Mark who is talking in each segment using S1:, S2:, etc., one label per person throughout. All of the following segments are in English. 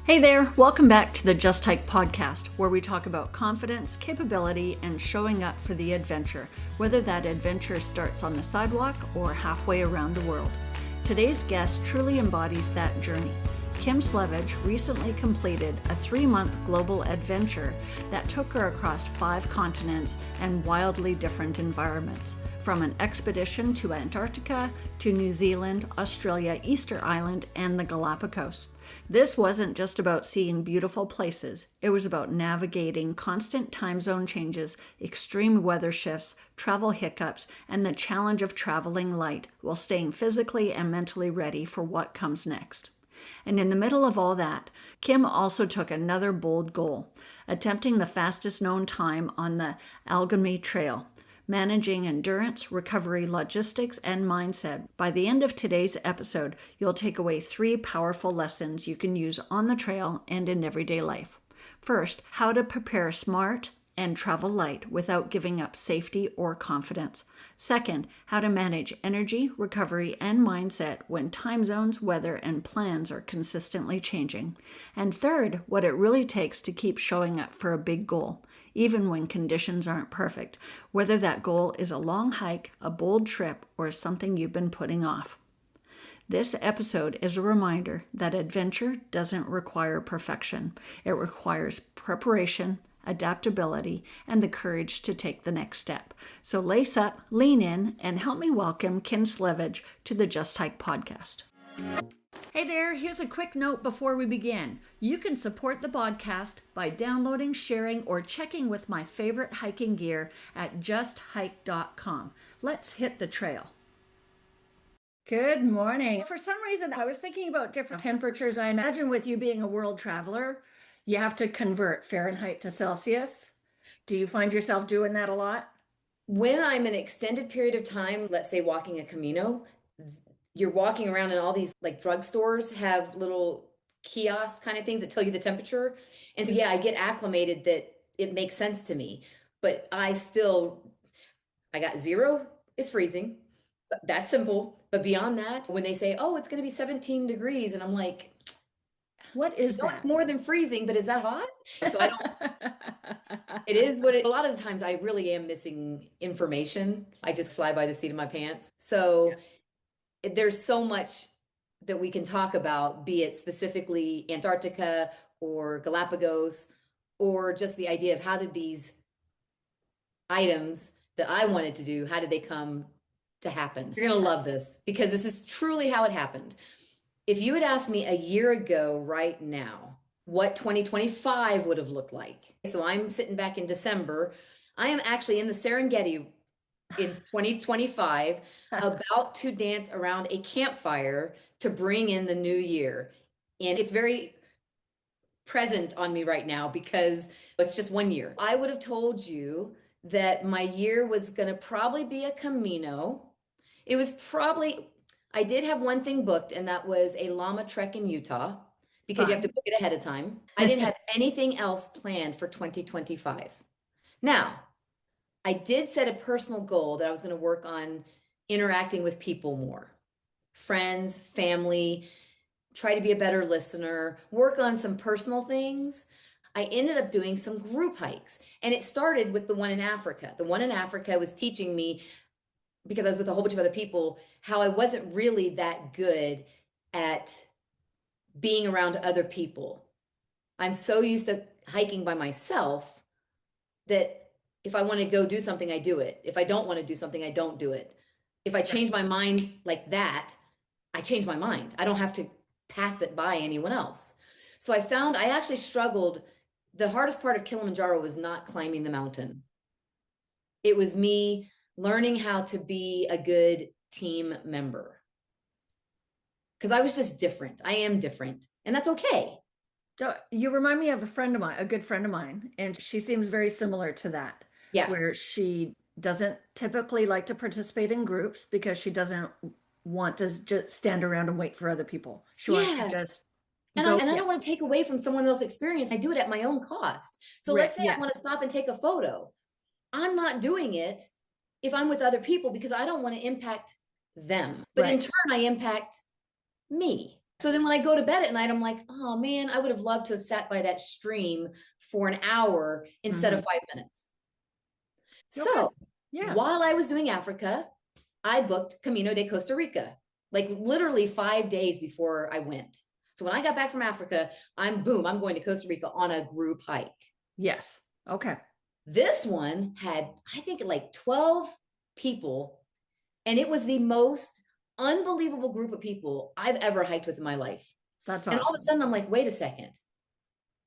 S1: Hey there, welcome back to the Just Hyke Podcast, where we talk about confidence, capability, and showing up for the adventure, whether that adventure starts on the sidewalk or halfway around the world. Today's guest truly embodies that journey. Kim Selvage recently completed a 3-month global adventure that took her across 5 continents and wildly different environments, from an expedition to Antarctica, to New Zealand, Australia, Easter Island, and the Galapagos. This wasn't just about seeing beautiful places. It was about navigating constant time zone changes, extreme weather shifts, travel hiccups, and the challenge of traveling light while staying physically and mentally ready for what comes next. And in the middle of all that, Kim also took another bold goal, attempting the fastest known time on the Allegheny Trail, managing endurance, recovery, logistics, and mindset. By the end of today's episode, you'll take away 3 powerful lessons you can use on the trail and in everyday life. First, how to prepare smart and travel light without giving up safety or confidence. Second, how to manage energy, recovery, and mindset when time zones, weather, and plans are consistently changing. And third, what it really takes to keep showing up for a big goal, even when conditions aren't perfect, whether that goal is a long hike, a bold trip, or something you've been putting off. This episode is a reminder that adventure doesn't require perfection. It requires preparation, adaptability, and the courage to take the next step. So lace up, lean in, and help me welcome Kim Selvage to the Just Hyke Podcast. Hey there, here's a quick note before we begin. You can support the podcast by downloading, sharing, or checking with my favorite hiking gear at justhyke.com. Let's hit the trail. Good morning. For some reason, I was thinking about different temperatures. I imagine with you being a world traveler, you have to convert Fahrenheit to Celsius. Do you find yourself doing that a lot?
S2: When I'm an extended period of time, let's say walking a Camino, you're walking around and all these like drugstores have little kiosk kind of things that tell you the temperature. And so, yeah, I get acclimated that it makes sense to me, but I got 0 is freezing. So that's simple. But beyond that, when they say, oh, it's going to be 17 degrees, and I'm like,
S1: what is that?
S2: It's more than freezing, but is that hot? So I don't, it is what a lot of the times I really am missing information. I just fly by the seat of my pants. So there's so much that we can talk about, be it specifically Antarctica or Galapagos, or just the idea of how did these items that I wanted to do, how did they come to happen? You're going to love this because this is truly how it happened. If you had asked me a year ago right now what 2025 would have looked like. So I'm sitting back in December. I am actually in the Serengeti in 2025 about to dance around a campfire to bring in the new year. And it's very present on me right now because it's just 1 year. I would have told you that my year was going to probably be a Camino. It was probably... I did have one thing booked, and that was a llama trek in Utah because you have to book it ahead of time. I didn't have anything else planned for 2025. Now, I did set a personal goal that I was going to work on interacting with people more. Friends, family, try to be a better listener, work on some personal things. I ended up doing some group hikes, and it started with the one in Africa. The one in Africa was teaching me, because I was with a whole bunch of other people, how I wasn't really that good at being around other people. I'm so used to hiking by myself that if I want to go do something, I do it. If I don't want to do something, I don't do it. If I change my mind like that, I change my mind. I don't have to pass it by anyone else. So I found I actually struggled. The hardest part of Kilimanjaro was not climbing the mountain. It was me learning how to be a good team member. Because I was just different. I am different. And that's okay.
S1: You remind me of a good friend of mine, and she seems very similar to that.
S2: Yeah.
S1: Where she doesn't typically like to participate in groups because she doesn't want to just stand around and wait for other people. She wants to just
S2: I don't want to take away from someone else's experience. I do it at my own cost. So let's say I want to stop and take a photo. I'm not doing it if I'm with other people because I don't want to impact them. But in turn, I impact me. So then when I go to bed at night, I'm like, oh man, I would have loved to have sat by that stream for an hour instead of 5 minutes. So while I was doing Africa, I booked Camino de Costa Rica, like literally 5 days before I went. So when I got back from Africa, I'm going to Costa Rica on a group hike.
S1: Yes. Okay.
S2: This one had, I think, like 12 people, and it was the most unbelievable group of people I've ever hiked with in my life.
S1: That's
S2: awesome. And all of a sudden I'm like, wait a second.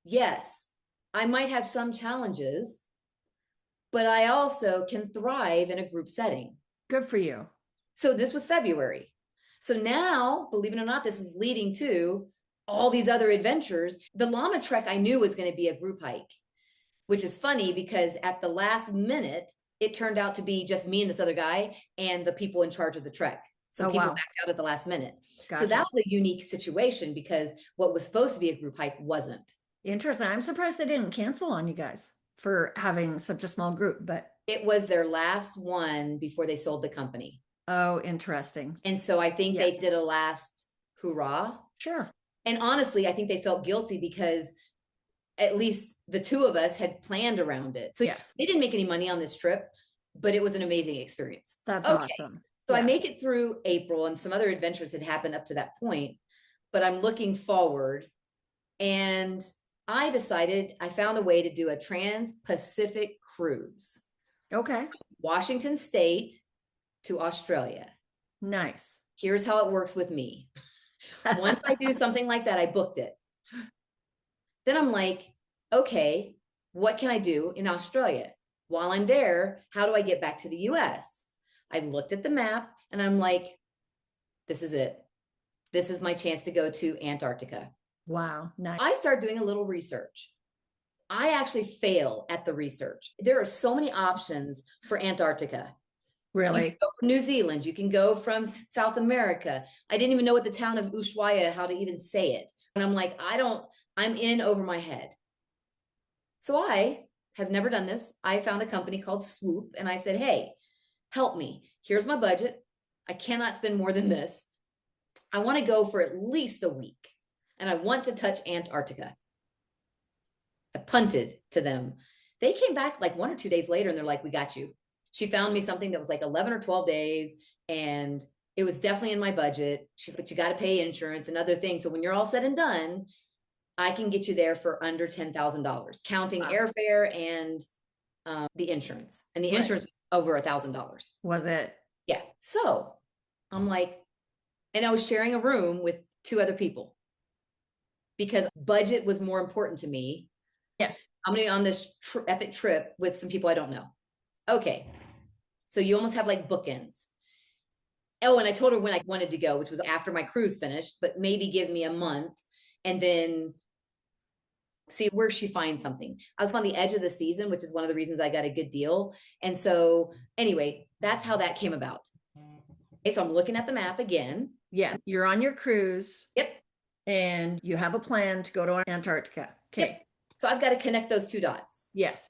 S2: Yes, I might have some challenges, but I also can thrive in a group setting.
S1: Good for you.
S2: So this was February. So now, believe it or not, this is leading to all these other adventures. The llama trek I knew was going to be a group hike, which is funny because at the last minute, it turned out to be just me and this other guy and the people in charge of the trek. Some people backed out at the last minute. Gotcha. So that was a unique situation because what was supposed to be a group hike wasn't.
S1: Interesting. I'm surprised they didn't cancel on you guys for having such a small group, but
S2: it was their last one before they sold the company.
S1: Oh, interesting.
S2: And so I think they did a last hurrah.
S1: Sure.
S2: And honestly, I think they felt guilty because at least the two of us had planned around it. So they didn't make any money on this trip, but it was an amazing experience.
S1: That's awesome.
S2: So I make it through April, and some other adventures had happened up to that point, but I'm looking forward. And I decided I found a way to do a trans-Pacific cruise.
S1: Okay.
S2: Washington State to Australia.
S1: Nice.
S2: Here's how it works with me. Once I do something like that, I booked it. Then I'm like, okay, what can I do in Australia? While I'm there, how do I get back to the US? I looked at the map and I'm like, this is it. This is my chance to go to Antarctica.
S1: Wow. Nice.
S2: I started doing a little research. I actually fail at the research. There are so many options for Antarctica.
S1: Really?
S2: You can go from New Zealand. You can go from South America. I didn't even know what the town of Ushuaia, how to even say it. And I'm like, I'm in over my head. So I have never done this. I found a company called Swoop and I said, hey, help me. Here's my budget. I cannot spend more than this. I want to go for at least a week and I want to touch Antarctica. I punted to them. They came back like 1 or 2 days later and they're like, we got you. She found me something that was like 11 or 12 days and it was definitely in my budget. She's like, but you got to pay insurance and other things. So when you're all said and done, I can get you there for under $10,000, counting airfare and the insurance. And the insurance was over $1,000.
S1: Was it?
S2: Yeah. So I'm like, and I was sharing a room with 2 other people because budget was more important to me.
S1: Yes.
S2: I'm going to be on this epic trip with some people I don't know. Okay. So you almost have like bookends. Oh, and I told her when I wanted to go, which was after my cruise finished, but maybe give me a month and then see where she finds something. I was on the edge of the season, which is one of the reasons I got a good deal. And so anyway, that's how that came about. Okay, so I'm looking at the map again.
S1: Yeah. You're on your cruise.
S2: Yep.
S1: And you have a plan to go to Antarctica. Okay.
S2: Yep. So I've got to connect those 2 dots.
S1: Yes.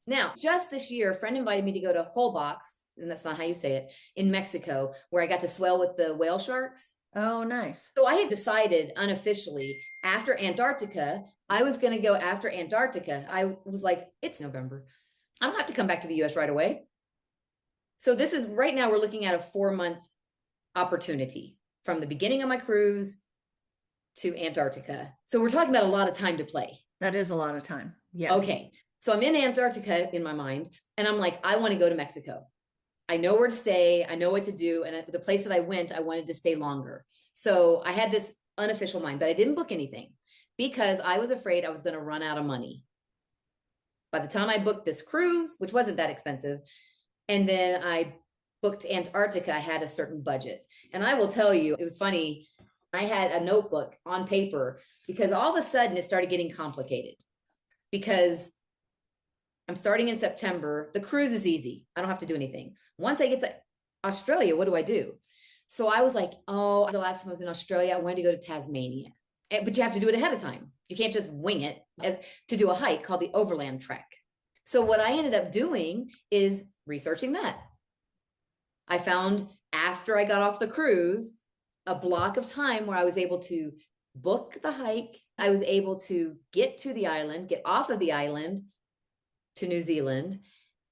S2: Now, just this year, a friend invited me to go to Holbox, and that's not how you say it, in Mexico, where I got to swell with the whale sharks.
S1: Oh, nice.
S2: So I had decided unofficially after Antarctica, I was going to go after Antarctica. I was like, it's November. I don't have to come back to the US right away. So this is right now we're looking at a 4-month opportunity from the beginning of my cruise to Antarctica. So we're talking about a lot of time to play.
S1: That is a lot of time. Yeah.
S2: Okay. So I'm in Antarctica in my mind, and I'm like, I want to go to Mexico. I know where to stay. I know what to do. And the place that I went, I wanted to stay longer. So I had this unofficial mind, but I didn't book anything because I was afraid I was going to run out of money. By the time I booked this cruise, which wasn't that expensive, and then I booked Antarctica, I had a certain budget. And I will tell you, it was funny. I had a notebook on paper because all of a sudden it started getting complicated because I'm starting in September. The cruise is easy. I don't have to do anything. Once I get to Australia, what do I do? So I was like, oh, the last time I was in Australia, I wanted to go to Tasmania. But you have to do it ahead of time. You can't just wing it to do a hike called the Overland Trek. So what I ended up doing is researching that. I found after I got off the cruise, a block of time where I was able to book the hike. I was able to get to the island, get off of the island to New Zealand,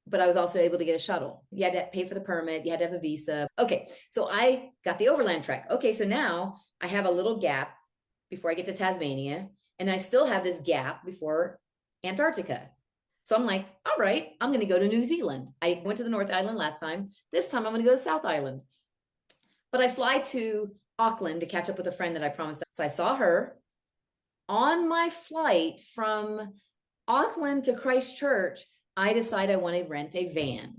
S2: but I was also able to get a shuttle. You had to pay for the permit. You had to have a visa. Okay. So I got the overland trek. Okay. So now I have a little gap before I get to Tasmania, and I still have this gap before Antarctica. So I'm like, all right, I'm going to go to New Zealand. I went to the North Island last time. This time I'm going to go to South Island. But I fly to Auckland to catch up with a friend that I promised. So I saw her on my flight from Auckland to Christchurch. I decide I want to rent a van.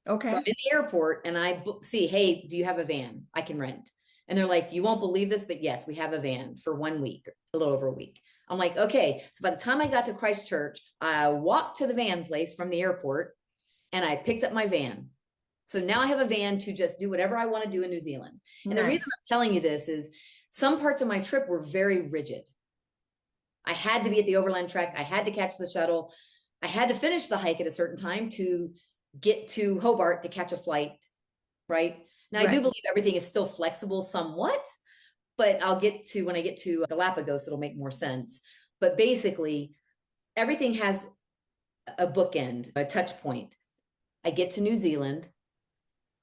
S1: Okay.
S2: So I'm in the airport and I see, hey, do you have a van I can rent? And they're like, you won't believe this, but yes, we have a van for 1 week, a little over a week. I'm like, okay. So by the time I got to Christchurch, I walked to the van place from the airport and I picked up my van. So now I have a van to just do whatever I want to do in New Zealand. And the reason I'm telling you this is some parts of my trip were very rigid. I had to be at the overland trek. I had to catch the shuttle. I had to finish the hike at a certain time to get to Hobart to catch a flight, right? Now, I do believe everything is still flexible somewhat, but I'll get to, when I get to Galapagos, it'll make more sense. But basically, everything has a bookend, a touch point. I get to New Zealand.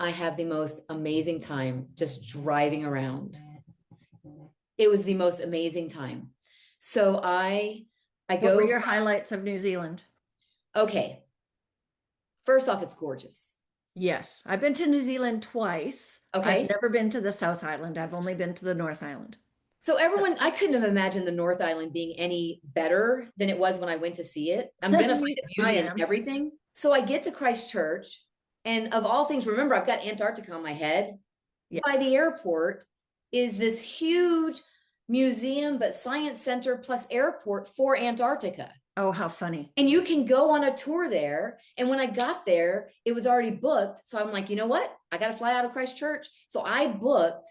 S2: I have the most amazing time just driving around. It was the most amazing time. So I go.
S1: What were your highlights of New Zealand?
S2: Okay. First off, it's gorgeous.
S1: Yes. I've been to New Zealand twice.
S2: Okay.
S1: I've never been to the South Island. I've only been to the North Island.
S2: So everyone, I couldn't have imagined the North Island being any better than it was when I went to see it. I'm going to find the beauty in everything. So I get to Christchurch, and of all things, remember, I've got Antarctica on my head. Yeah. By the airport is this huge museum, but science center plus airport for Antarctica.
S1: Oh, how funny.
S2: And you can go on a tour there. And when I got there, it was already booked. So I'm like, you know what? I got to fly out of Christchurch. So I booked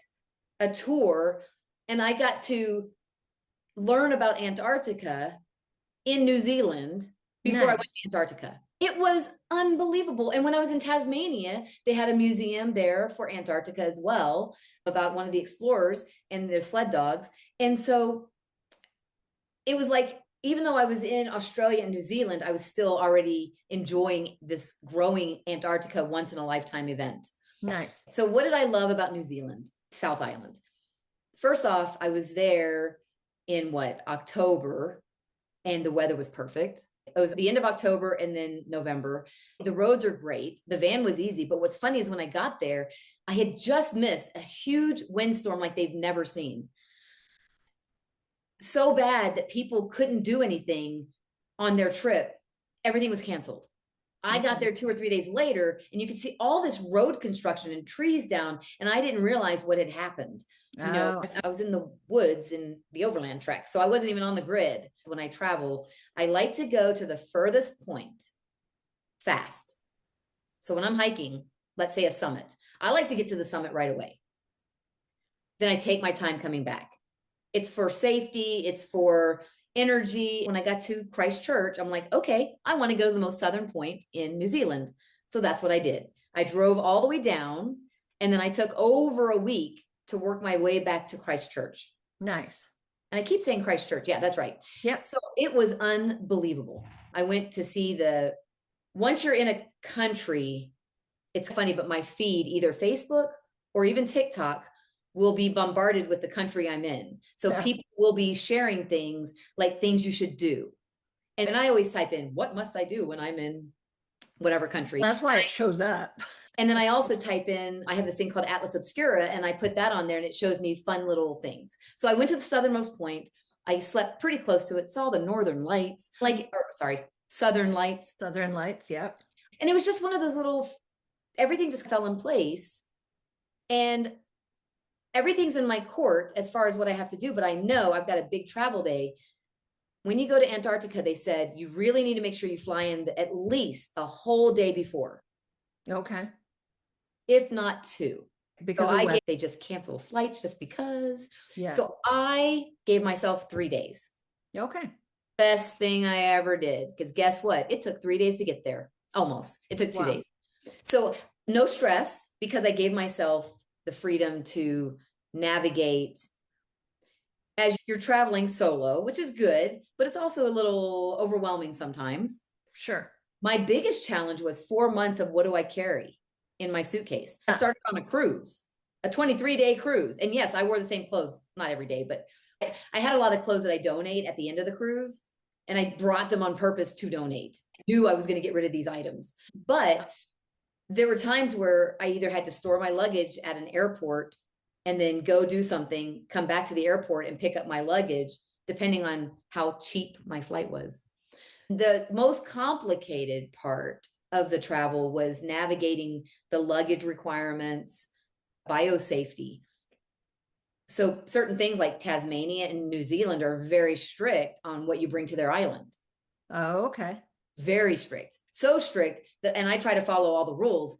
S2: a tour and I got to learn about Antarctica in New Zealand before I went to Antarctica. It was unbelievable. And when I was in Tasmania, they had a museum there for Antarctica as well, about one of the explorers and their sled dogs. And so it was like, even though I was in Australia and New Zealand, I was still already enjoying this growing Antarctica once in a lifetime event.
S1: Nice.
S2: So what did I love about New Zealand, South Island? First off, I was there in October, and the weather was perfect. It was the end of October and then November. The roads are great. The van was easy. But what's funny is when I got there, I had just missed a huge windstorm like they've never seen. So bad that people couldn't do anything on their trip. Everything was canceled. I got there 2 or 3 days later, and you could see all this road construction and trees down, and I didn't realize what had happened. You know, I was in the woods in the overland trek, so I wasn't even on the grid. When I travel, I like to go to the furthest point fast. So when I'm hiking, let's say a summit, I like to get to the summit right away. Then I take my time coming back. It's for safety. It's for energy. When I got to Christchurch, I'm like, okay, I want to go to the most southern point in New Zealand. So that's what I did. I drove all the way down, and then I took over a week to work my way back to Christchurch.
S1: Nice.
S2: And I keep saying Christchurch. Yeah, that's right.
S1: Yeah.
S2: So it was unbelievable. I went to see once you're in a country, it's funny, but my feed, either Facebook or even TikTok, will be bombarded with the country I'm in. So people will be sharing things like things you should do. And I always type in, what must I do when I'm in whatever country?
S1: That's why it shows up.
S2: And then I also type in, I have this thing called Atlas Obscura, and I put that on there and it shows me fun little things. So I went to the southernmost point. I slept pretty close to it, saw the northern lights, southern lights.
S1: Southern lights, yeah.
S2: And it was just one of those everything just fell in place. And everything's in my court as far as what I have to do, but I know I've got a big travel day. When you go to Antarctica, they said you really need to make sure you fly in at least a whole day before.
S1: Okay.
S2: If not 2.
S1: Because
S2: they just cancel flights just because.
S1: Yeah.
S2: So I gave myself 3 days.
S1: Okay.
S2: Best thing I ever did. Because guess what? It took 3 days to get there. Almost. It took 2 days. So no stress, because I gave myself the freedom to navigate as you're traveling solo, which is good, but it's also a little overwhelming sometimes.
S1: Sure.
S2: My biggest challenge was 4 months of what do I carry in my suitcase? I started on a cruise, a 23-day cruise. And yes, I wore the same clothes, not every day, but I had a lot of clothes that I donate at the end of the cruise, and I brought them on purpose to donate. I knew I was going to get rid of these items. But there were times where I either had to store my luggage at an airport and then go do something, come back to the airport and pick up my luggage, depending on how cheap my flight was. The most complicated part of the travel was navigating the luggage requirements, biosafety. So certain things like Tasmania and New Zealand are very strict on what you bring to their island.
S1: Oh, okay.
S2: Very strict. So strict that, and I try to follow all the rules.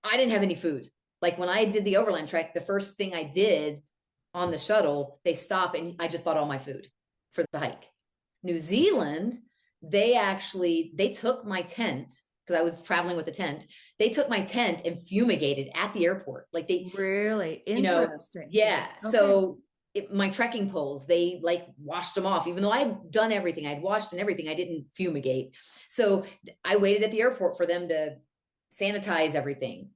S2: I didn't have any food. Like when I did the overland trek, the first thing I did on the shuttle, they stop and I just bought all my food for the hike. New Zealand, they took my tent, because I was traveling with a tent. They took my tent and fumigated at the airport. Like they
S1: really interesting.
S2: Yeah.
S1: Okay.
S2: So my trekking poles, they like washed them off, even though I'd done everything, I'd washed and everything, I didn't fumigate. So I waited at the airport for them to sanitize everything.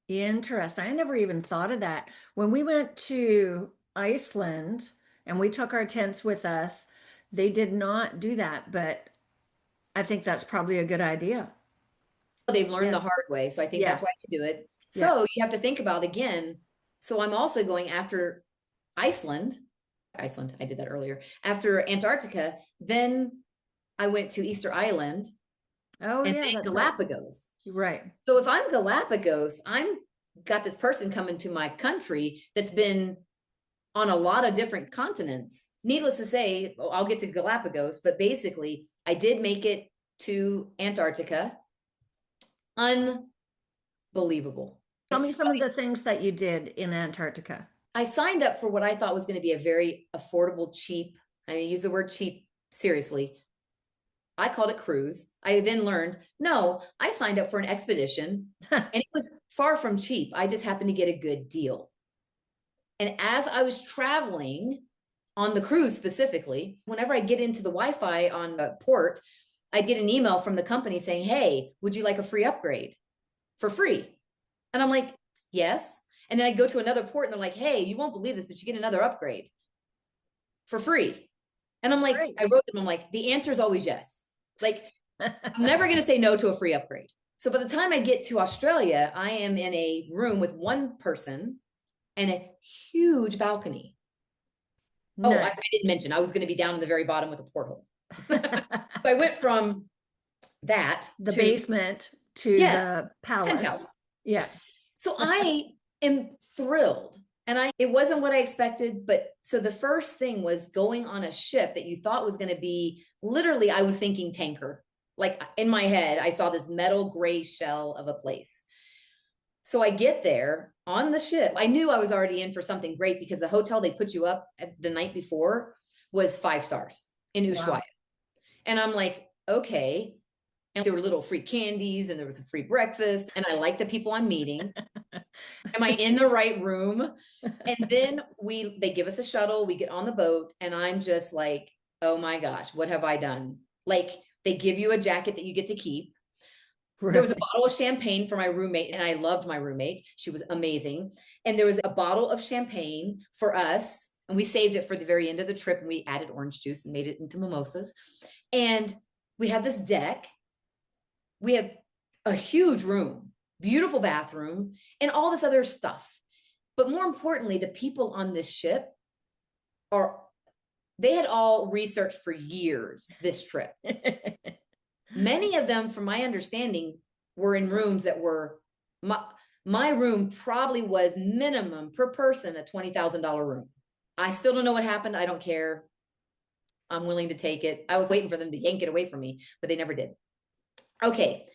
S1: Interesting. I never even thought of that. When we went to Iceland and we took our tents with us, they did not do that, but I think that's probably a good idea.
S2: They've learned the hard way. So I think that's why you do it. So you have to think about again. So I'm also going after Iceland, I did that earlier, after Antarctica. Then I went to Easter Island.
S1: Oh,
S2: and then Galapagos.
S1: Right.
S2: So if I'm Galapagos, I'm got this person coming to my country that's been on a lot of different continents. Needless to say, I'll get to Galapagos, but basically I did make it to Antarctica. Unbelievable.
S1: Tell me some of the things that you did in Antarctica.
S2: I signed up for what I thought was going to be a very affordable, cheap, I use the word cheap seriously. I called it cruise. I then learned, no, I signed up for an expedition and it was far from cheap. I just happened to get a good deal. And as I was traveling on the cruise specifically, whenever I get into the Wi-Fi on the port, I'd get an email from the company saying, hey, would you like a free upgrade for free? And I'm like, yes. And then I go to another port and they're like, hey, you won't believe this, but you get another upgrade for free. And I'm like, great. I wrote them, I'm like, the answer is always yes. Like, I'm never going to say no to a free upgrade. So by the time I get to Australia, I am in a room with one person and a huge balcony. Nice. Oh, I didn't mention, I was going to be down in the very bottom with a porthole. So I went from that
S1: the basement to the palace.
S2: Penthouse.
S1: Yeah.
S2: So I am thrilled. And it wasn't what I expected, but so the first thing was going on a ship that you thought was going to be literally, I was thinking tanker. Like in my head, I saw this metal gray shell of a place. So I get there on the ship. I knew I was already in for something great because the hotel they put you up at the night before was 5 stars in Ushuaia. Wow. And I'm like, okay. And there were little free candies and there was a free breakfast. And I like the people I'm meeting. Am I in the right room? And then they give us a shuttle. We get on the boat and I'm just like, oh my gosh, what have I done? Like they give you a jacket that you get to keep. Right. There was a bottle of champagne for my roommate and I loved my roommate. She was amazing. And there was a bottle of champagne for us and we saved it for the very end of the trip and we added orange juice and made it into mimosas. And we had this deck. We have a huge room, beautiful bathroom, and all this other stuff. But more importantly, the people on this ship they had all researched for years this trip. Many of them, from my understanding, were in rooms that were, my room probably was minimum per person a $20,000 room. I still don't know what happened. I don't care. I'm willing to take it. I was waiting for them to yank it away from me, but they never did. Okay.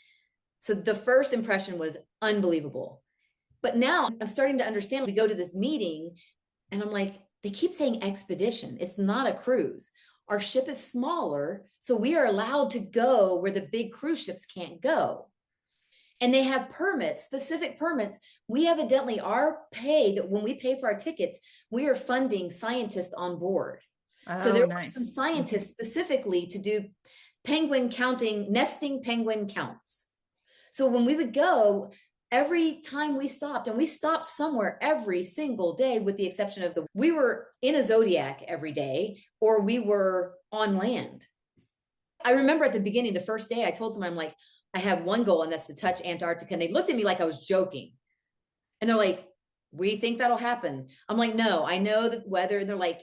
S2: So the first impression was unbelievable. But now I'm starting to understand. We go to this meeting and I'm like, they keep saying expedition. It's not a cruise. Our ship is smaller. So we are allowed to go where the big cruise ships can't go. And they have permits, specific permits. We evidently our pay that when we pay for our tickets, we are funding scientists on board. So there were some scientists specifically to do penguin counting, nesting penguin counts. So when we would go, every time we stopped, and we stopped somewhere every single day, with the exception of we were in a Zodiac every day, or we were on land. I remember at the beginning, the first day, I told someone, I'm like, I have one goal, and that's to touch Antarctica. And they looked at me like I was joking. And they're like, we think that'll happen. I'm like, no, I know the weather. And they're like,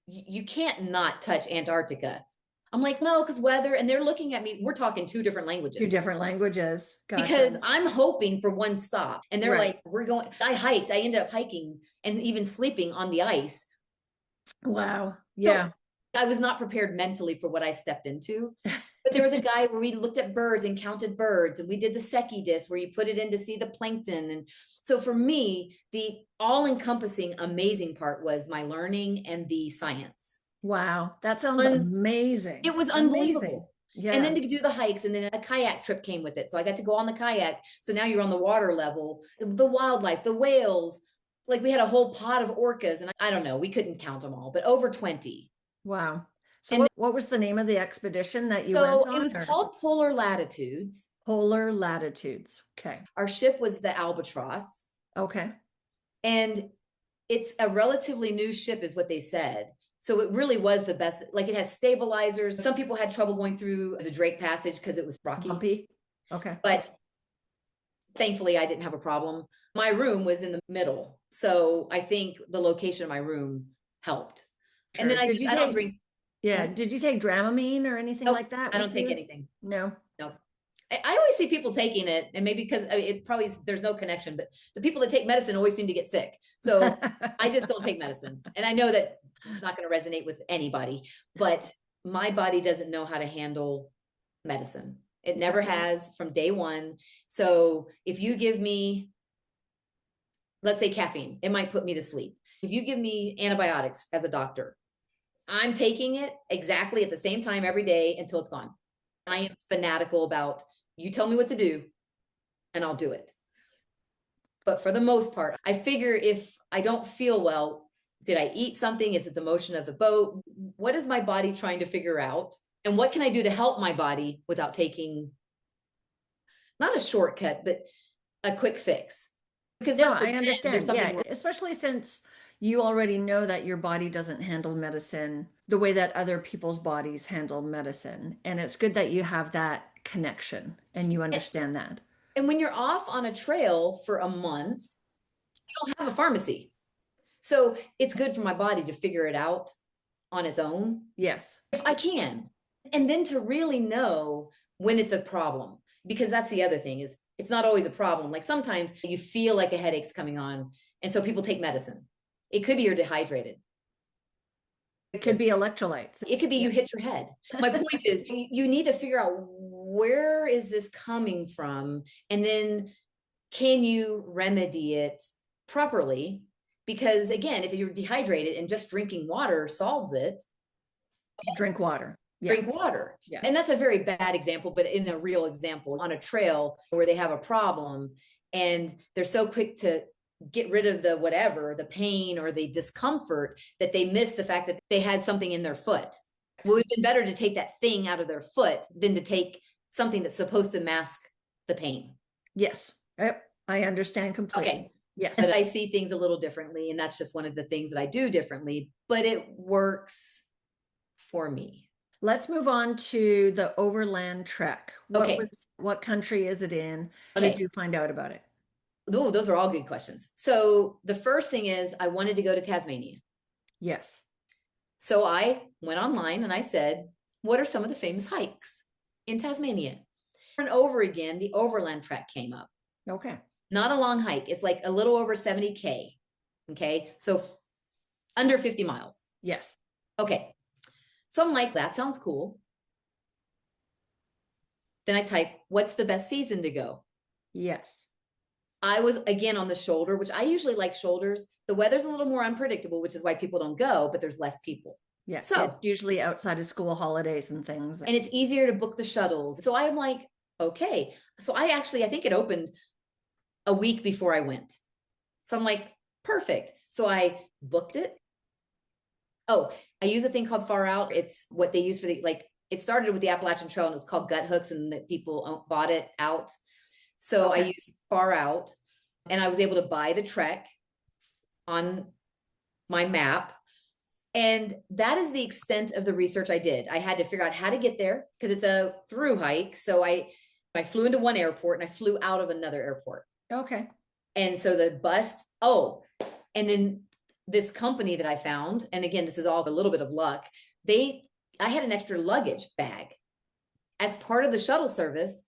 S2: you can't not touch Antarctica. I'm like, no, because weather. And they're looking at me. We're talking two different languages.
S1: Two different languages. Gotcha.
S2: Because I'm hoping for one stop. And they're like, we're going. I hiked. I ended up hiking and even sleeping on the ice.
S1: Wow. Yeah.
S2: So I was not prepared mentally for what I stepped into. But there was a guy where we looked at birds and counted birds, and we did the Secchi disc where you put it in to see the plankton. And so for me, the all-encompassing amazing part was my learning and the science.
S1: Wow. That sounds amazing.
S2: It was unbelievable.
S1: Amazing. Yeah.
S2: And then to do the hikes, and then a kayak trip came with it. So I got to go on the kayak. So now you're on the water level, the wildlife, the whales, like we had a whole pod of orcas, and I don't know, we couldn't count them all, but over 20.
S1: Wow. So what was the name of the expedition that you went on?
S2: So it was called Polar Latitudes.
S1: Polar Latitudes. Okay.
S2: Our ship was the Albatross.
S1: Okay.
S2: And it's a relatively new ship is what they said. So it really was the best. Like it has stabilizers. Some people had trouble going through the Drake Passage because it was rocky.
S1: Bumpy. Okay.
S2: But thankfully I didn't have a problem. My room was in the middle. So I think the location of my room helped. Sure. And then I don't drink.
S1: Yeah. Did you take Dramamine or anything like that?
S2: I don't take anything.
S1: No.
S2: I always see people taking it, and maybe because it probably there's no connection, but the people that take medicine always seem to get sick. So I just don't take medicine. And I know that it's not going to resonate with anybody, but my body doesn't know how to handle medicine. It never has from day one. So if you give me, let's say caffeine, it might put me to sleep. If you give me antibiotics as a doctor, I'm taking it exactly at the same time every day until it's gone. I am fanatical about you tell me what to do and I'll do it. But for the most part, I figure if I don't feel well, did I eat something? Is it the motion of the boat? What is my body trying to figure out? And what can I do to help my body without taking not a shortcut, but a quick fix? Because
S1: no, I understand. Yeah, especially since you already know that your body doesn't handle medicine the way that other people's bodies handle medicine. And it's good that you have that connection and you understand that.
S2: And when you're off on a trail for a month, you don't have a pharmacy. So it's good for my body to figure it out on its own.
S1: Yes.
S2: If I can. And then to really know when it's a problem, because that's the other thing is it's not always a problem. Like sometimes you feel like a headache's coming on. And so people take medicine. It could be you're dehydrated.
S1: It could be electrolytes.
S2: It could be you hit your head. My point is you need to figure out where is this coming from? And then can you remedy it properly? Because again, if you're dehydrated and just drinking water solves it.
S1: Drink water.
S2: Yeah. Drink water.
S1: Yeah.
S2: And that's a very bad example, but in a real example on a trail where they have a problem and they're so quick to get rid of the whatever, the pain or the discomfort that they miss the fact that they had something in their foot. It would have been better to take that thing out of their foot than to take something that's supposed to mask the pain.
S1: Yes. I understand completely.
S2: Okay.
S1: Yes.
S2: But I see things a little differently. And that's just one of the things that I do differently, but it works for me.
S1: Let's move on to the overland trek. What country is it in? How did you find out about it?
S2: Oh, those are all good questions. So the first thing is I wanted to go to Tasmania.
S1: Yes.
S2: So I went online and I said, what are some of the famous hikes in Tasmania? And over again, the overland trek came up.
S1: Okay.
S2: Not a long hike. It's like a little over 70K. Okay. So under 50 miles.
S1: Yes.
S2: Okay. So I'm like, that sounds cool. Then I type, what's the best season to go?
S1: Yes.
S2: I was again on the shoulder, which I usually like shoulders. The weather's a little more unpredictable, which is why people don't go, but there's less people.
S1: Yeah. So it's usually outside of school holidays and things.
S2: And it's easier to book the shuttles. So I'm like, okay. So I think it opened a week before I went. So I'm like, perfect. So I booked it. Oh, I use a thing called Far Out. It's what they use for it started with the Appalachian Trail and it was called Gut Hooks, and that people bought it out. So I used Far Out, and I was able to buy the trek on my map. And that is the extent of the research I did. I had to figure out how to get there because it's a through hike. So I flew into one airport and I flew out of another airport.
S3: Okay.
S2: And so the bus, and then this company that I found, and again, this is all a little bit of luck. I had an extra luggage bag. As part of the shuttle service,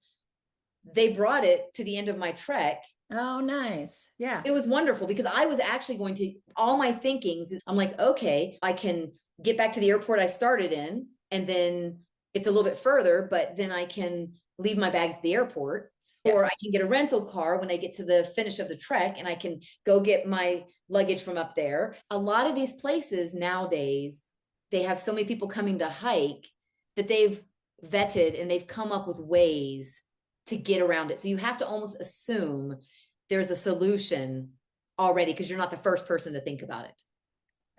S2: they brought it to the end of my trek.
S3: Oh, nice. Yeah.
S2: It was wonderful because I was actually going to, all my thinkings, I'm like, okay, I can get back to the airport I started in, and then it's a little bit further, but then I can leave my bag at the airport. Yes. Or I can get a rental car when I get to the finish of the trek, and I can go get my luggage from up there. A lot of these places nowadays, they have so many people coming to hike that they've vetted and they've come up with ways to get around it. So you have to almost assume there's a solution already because you're not the first person to think about it.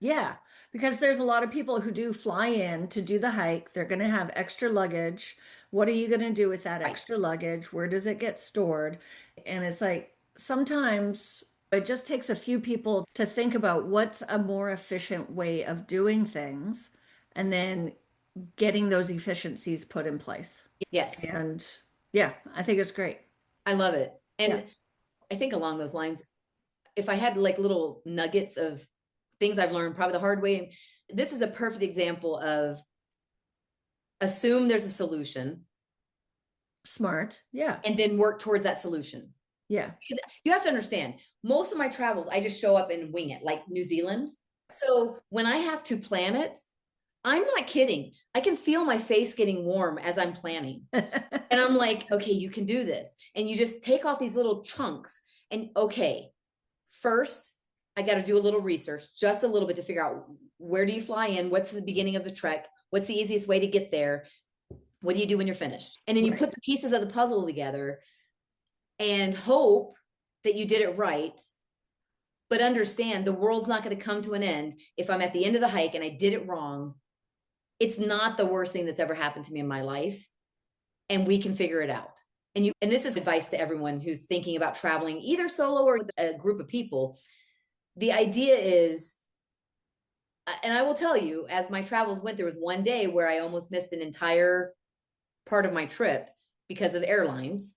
S3: Yeah, because there's a lot of people who do fly in to do the hike. They're going to have extra luggage. What are you going to do with that extra luggage? Where does it get stored? And it's like, sometimes it just takes a few people to think about what's a more efficient way of doing things, and then getting those efficiencies put in place.
S2: Yes.
S3: And yeah, I think it's great.
S2: I love it. And I think along those lines, if I had like little nuggets of things I've learned probably the hard way, and this is a perfect example of assume there's a solution.
S3: Smart. Yeah.
S2: And then work towards that solution.
S3: Yeah.
S2: Because you have to understand, most of my travels, I just show up and wing it, like New Zealand. So when I have to plan it, I'm not kidding. I can feel my face getting warm as I'm planning. And I'm like, okay, you can do this. And you just take off these little chunks and okay, first I got to do a little research, just a little bit, to figure out where do you fly in? What's the beginning of the trek? What's the easiest way to get there? What do you do when you're finished? And then you put the pieces of the puzzle together and hope that you did it right. But understand the world's not going to come to an end if I'm at the end of the hike and I did it wrong. It's not the worst thing that's ever happened to me in my life. And we can figure it out. And this is advice to everyone who's thinking about traveling either solo or with a group of people. The idea is, and I will tell you, as my travels went, there was one day where I almost missed an entire part of my trip because of airlines.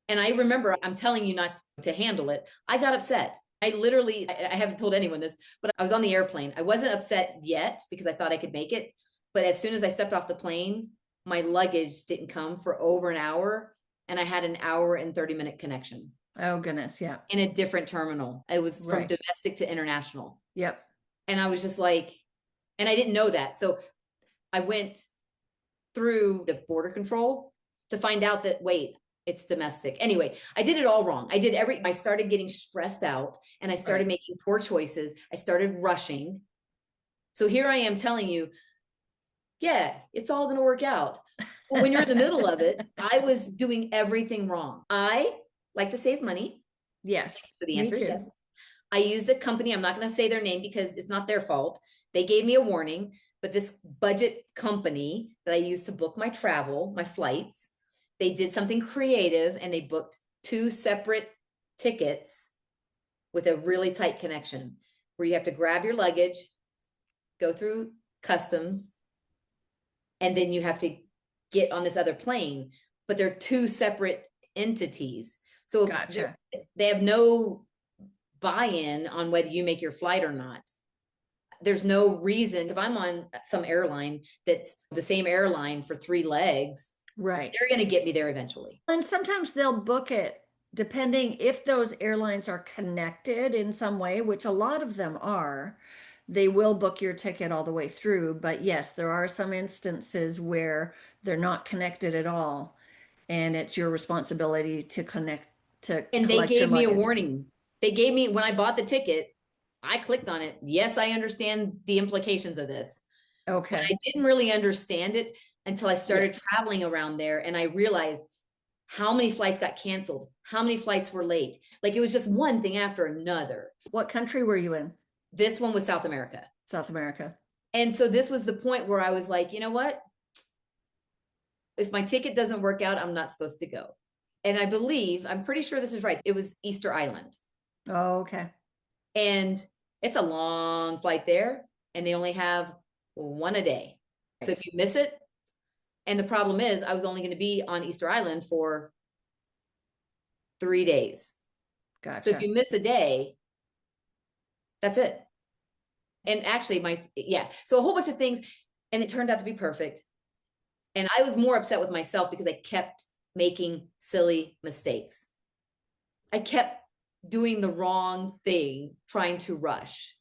S2: And I remember, I'm telling you not to handle it. I got upset. I haven't told anyone this, but I was on the airplane. I wasn't upset yet because I thought I could make it. But as soon as I stepped off the plane, my luggage didn't come for over an hour. And I had an hour and 30-minute connection.
S3: Oh, goodness. Yeah.
S2: In a different terminal. It was from domestic to international.
S3: Yep.
S2: And I was just like, and I didn't know that. So I went through the border control to find out that, wait, it's domestic. Anyway, I did it all wrong. I started getting stressed out and I started making poor choices. I started rushing. So here I am telling you, yeah, it's all going to work out. But when you're in the middle of it, I was doing everything wrong. I like to save money.
S3: Yes.
S2: So the answer is yes. I used a company. I'm not going to say their name because it's not their fault. They gave me a warning, but this budget company that I used to book my travel, my flights, they did something creative and they booked 2 separate tickets with a really tight connection where you have to grab your luggage, go through customs, and then you have to get on this other plane, but they're 2 separate entities. So
S3: gotcha.
S2: They have no buy-in on whether you make your flight or not. There's no reason, if I'm on some airline that's the same airline for 3 legs,
S3: right,
S2: they're going to get me there eventually.
S3: And sometimes they'll book it depending if those airlines are connected in some way, which a lot of them are. They will book your ticket all the way through. But yes, there are some instances where they're not connected at all. And it's your responsibility to connect to.
S2: And they gave me a warning. They gave me, when I bought the ticket, I clicked on it. Yes, I understand the implications of this.
S3: Okay.
S2: But I didn't really understand it until I started traveling around there. And I realized how many flights got canceled, how many flights were late. Like it was just one thing after another.
S3: What country were you in?
S2: This one was South America.
S3: South America.
S2: And so this was the point where I was like, you know what? If my ticket doesn't work out, I'm not supposed to go. And I'm pretty sure this is right. It was Easter Island.
S3: Oh, okay.
S2: And it's a long flight there, and they only have one a day. So if you miss it, and the problem is I was only going to be on Easter Island for 3 days.
S3: Gotcha.
S2: So if you miss a day, that's it. And actually so a whole bunch of things, and it turned out to be perfect. And I was more upset with myself because I kept making silly mistakes. I kept doing the wrong thing, trying to rush.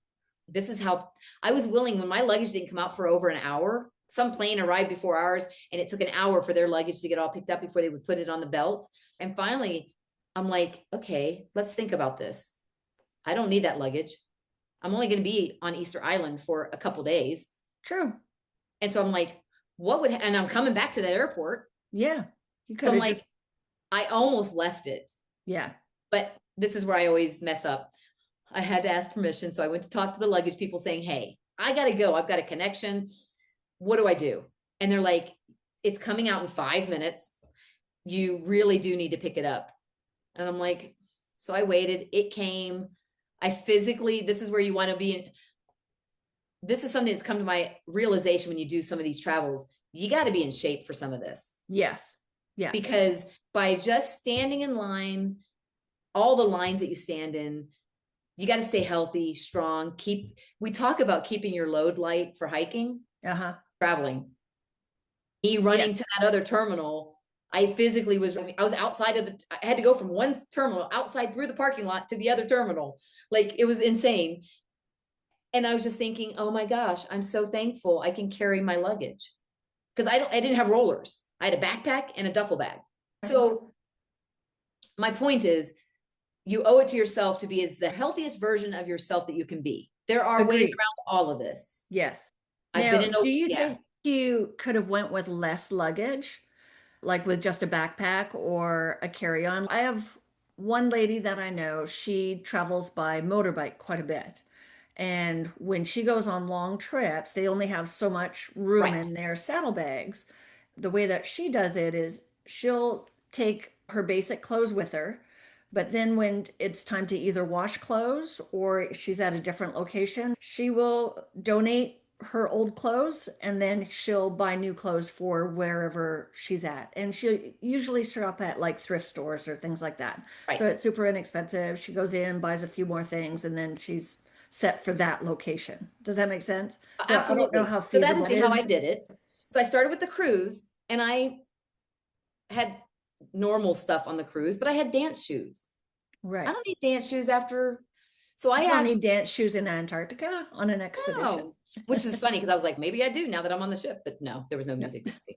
S2: This is how I was willing, when my luggage didn't come out for over an hour. Some plane arrived before ours, and it took an hour for their luggage to get all picked up before they would put it on the belt. And finally, I'm like, okay, let's think about this. I don't need that luggage. I'm only going to be on Easter Island for a couple days.
S3: True.
S2: And so I'm like, and I'm coming back to that airport.
S3: Yeah.
S2: So I'm like, I almost left it.
S3: Yeah.
S2: But this is where I always mess up. I had to ask permission. So I went to talk to the luggage people saying, hey, I got to go. I've got a connection. What do I do? And they're like, it's coming out in 5 minutes. You really do need to pick it up. And I'm like, so I waited. It came. This is where you want to be. This is something that's come to my realization when you do some of these travels. You got to be in shape for some of this.
S3: Yes. Yeah.
S2: Because by just standing in line, all the lines that you stand in, you got to stay healthy, strong. We talk about keeping your load light for hiking, traveling. Me running to that other terminal, I was outside I had to go from one terminal outside through the parking lot to the other terminal. Like it was insane. And I was just thinking, oh my gosh, I'm so thankful I can carry my luggage. Because I didn't have rollers. I had a backpack and a duffel bag. So my point is, you owe it to yourself to be as the healthiest version of yourself that you can be. There are ways around all of this.
S3: Yes.
S2: Do
S3: you think you could have went with less luggage, like with just a backpack or a carry-on? I have one lady that I know, she travels by motorbike quite a bit. And when she goes on long trips, they only have so much room in their saddlebags. The way that she does it is she'll take her basic clothes with her, but then when it's time to either wash clothes or she's at a different location, she will donate her old clothes and then she'll buy new clothes for wherever she's at. And she'll usually shop at like thrift stores or things like that. Right. So it's super inexpensive. She goes in, buys a few more things, and then she's set for that location. Does that make sense? So
S2: absolutely.
S3: I don't know how feasible
S2: that is how I did it. So I started with the cruise, and I had normal stuff on the cruise, but I had dance shoes. Right. I don't need dance shoes after. So I
S3: don't need dance shoes in Antarctica on an expedition.
S2: No, which is funny because I was like, maybe I do now that I'm on the ship, but no, there was no music dancing,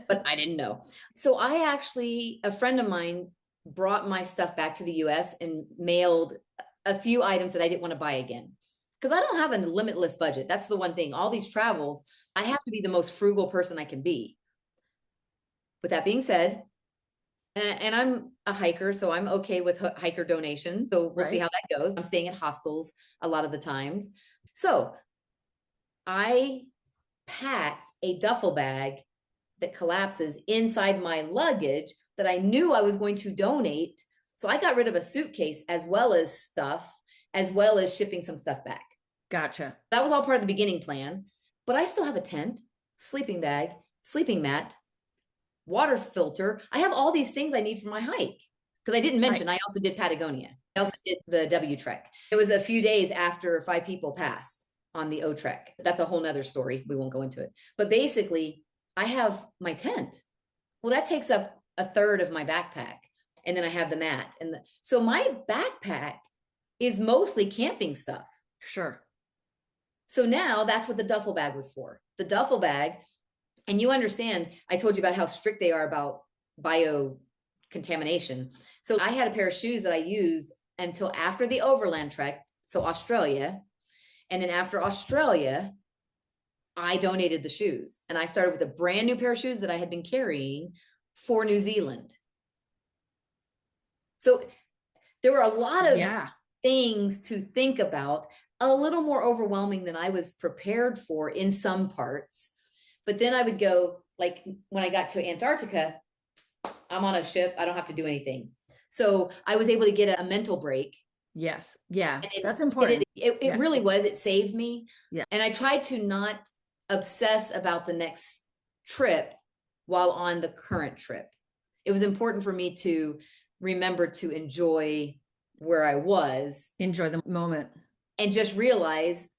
S2: but I didn't know. So a friend of mine brought my stuff back to the US and mailed a few items that I didn't want to buy again. Because I don't have a limitless budget. That's the one thing. All these travels, I have to be the most frugal person I can be. With that being said, and I'm a hiker, so I'm okay with hiker donations. So we'll see how that goes. I'm staying at hostels a lot of the times. So I packed a duffel bag that collapses inside my luggage that I knew I was going to donate. So I got rid of a suitcase as well as stuff, as well as shipping some stuff back.
S3: Gotcha.
S2: That was all part of the beginning plan, but I still have a tent, sleeping bag, sleeping mat, water filter. I have all these things I need for my hike. Because I didn't mention, I also did Patagonia. I also did the W Trek. It was a few days after 5 people passed on the O Trek. That's a whole nother story. We won't go into it. But basically, I have my tent. Well, that takes up a third of my backpack. And then I have the mat. So my backpack is mostly camping stuff.
S3: Sure.
S2: So now that's what the duffel bag was for. The duffel bag, and you understand, I told you about how strict they are about biocontamination. So I had a pair of shoes that I used until after the overland trek, so Australia. And then after Australia, I donated the shoes, and I started with a brand new pair of shoes that I had been carrying for New Zealand. So there were a lot of things to think about, a little more overwhelming than I was prepared for in some parts. But then I would go, like when I got to Antarctica, I'm on a ship. I don't have to do anything. So I was able to get a mental break.
S3: Yes. Yeah. That's important.
S2: It really was. It saved me.
S3: Yeah.
S2: And I tried to not obsess about the next trip while on the current trip. It was important for me to remember to enjoy where I was.
S3: Enjoy the moment.
S2: And just realize,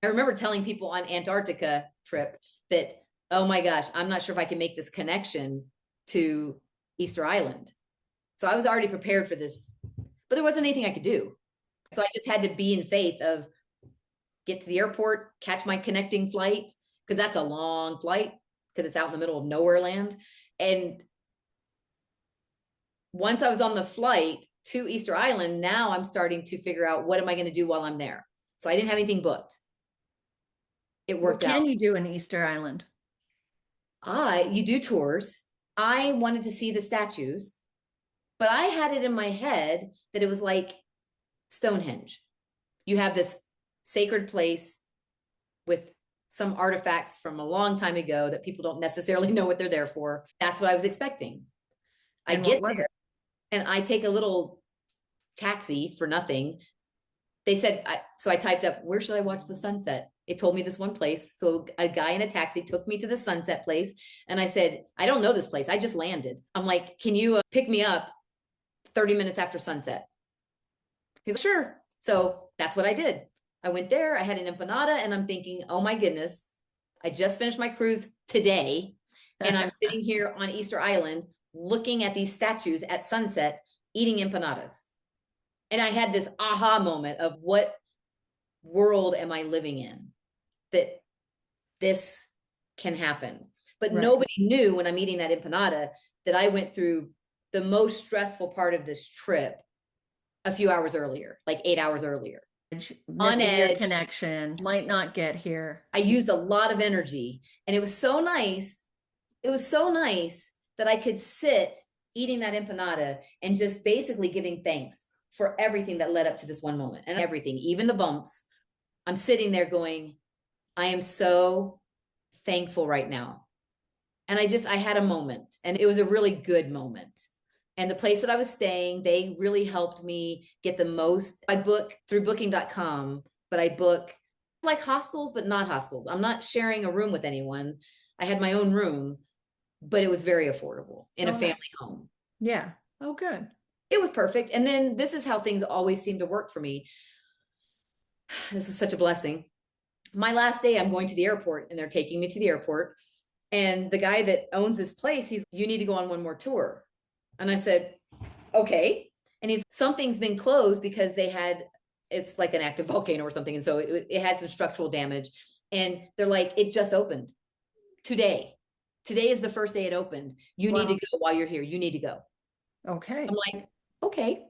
S2: I remember telling people on Antarctica trip that, oh my gosh, I'm not sure if I can make this connection to Easter Island. So I was already prepared for this, but there wasn't anything I could do. So I just had to be in faith of get to the airport, catch my connecting flight, because that's a long flight because it's out in the middle of nowhere land. And once I was on the flight to Easter Island, now I'm starting to figure out what am I going to do while I'm there. So I didn't have anything booked. It worked out.
S3: What can you do in Easter Island?
S2: You do tours. I wanted to see the statues, but I had it in my head that it was like Stonehenge. You have this sacred place with some artifacts from a long time ago that people don't necessarily know what they're there for. That's what I was expecting. I get there and I take a little taxi for nothing. They said, so I typed up, where should I watch the sunset? It told me this one place. So a guy in a taxi took me to the sunset place. And I said, I don't know this place. I just landed. I'm like, can you pick me up 30 minutes after sunset? He's like, sure. So that's what I did. I went there. I had an empanada and I'm thinking, oh my goodness, I just finished my cruise today. And I'm sitting here on Easter Island looking at these statues at sunset, eating empanadas. And I had this aha moment of what world am I living in that this can happen. But nobody knew when I'm eating that empanada that I went through the most stressful part of this trip a few hours earlier, like 8 hours earlier.
S3: On edge, your connection might not get here.
S2: I used a lot of energy and it was so nice. It was so nice that I could sit eating that empanada and just basically giving thanks for everything that led up to this one moment and everything, even the bumps. I'm sitting there going, I am so thankful right now. And I had a moment and it was a really good moment. And the place that I was staying, they really helped me get the most. I book through booking.com, but I book like hostels, but not hostels. I'm not sharing a room with anyone. I had my own room, but it was very affordable in a family home.
S3: Yeah. Oh, good.
S2: It was perfect. And then this is how things always seem to work for me. This is such a blessing. My last day, I'm going to the airport and they're taking me to the airport. And the guy that owns this place, you need to go on one more tour. And I said, okay. And something's been closed because it's like an active volcano or something. And so it had some structural damage. And they're like, it just opened today. Today is the first day it opened. You need to go while you're here. You need to go.
S3: Okay.
S2: I'm like, okay.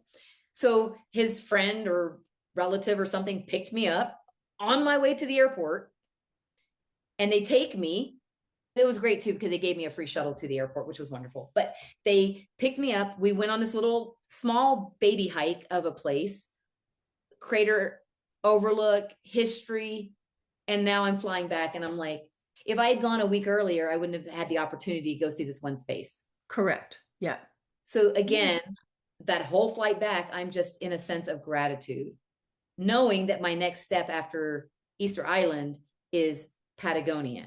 S2: So his friend or relative or something picked me up on my way to the airport and they take me. It was great too, because they gave me a free shuttle to the airport, which was wonderful, but they picked me up. We went on this little small baby hike of a place, crater overlook, history. And now I'm flying back and I'm like, if I had gone a week earlier, I wouldn't have had the opportunity to go see this one space.
S3: Correct. Yeah.
S2: So again, that whole flight back, I'm just in a sense of gratitude, knowing that my next step after Easter Island is Patagonia,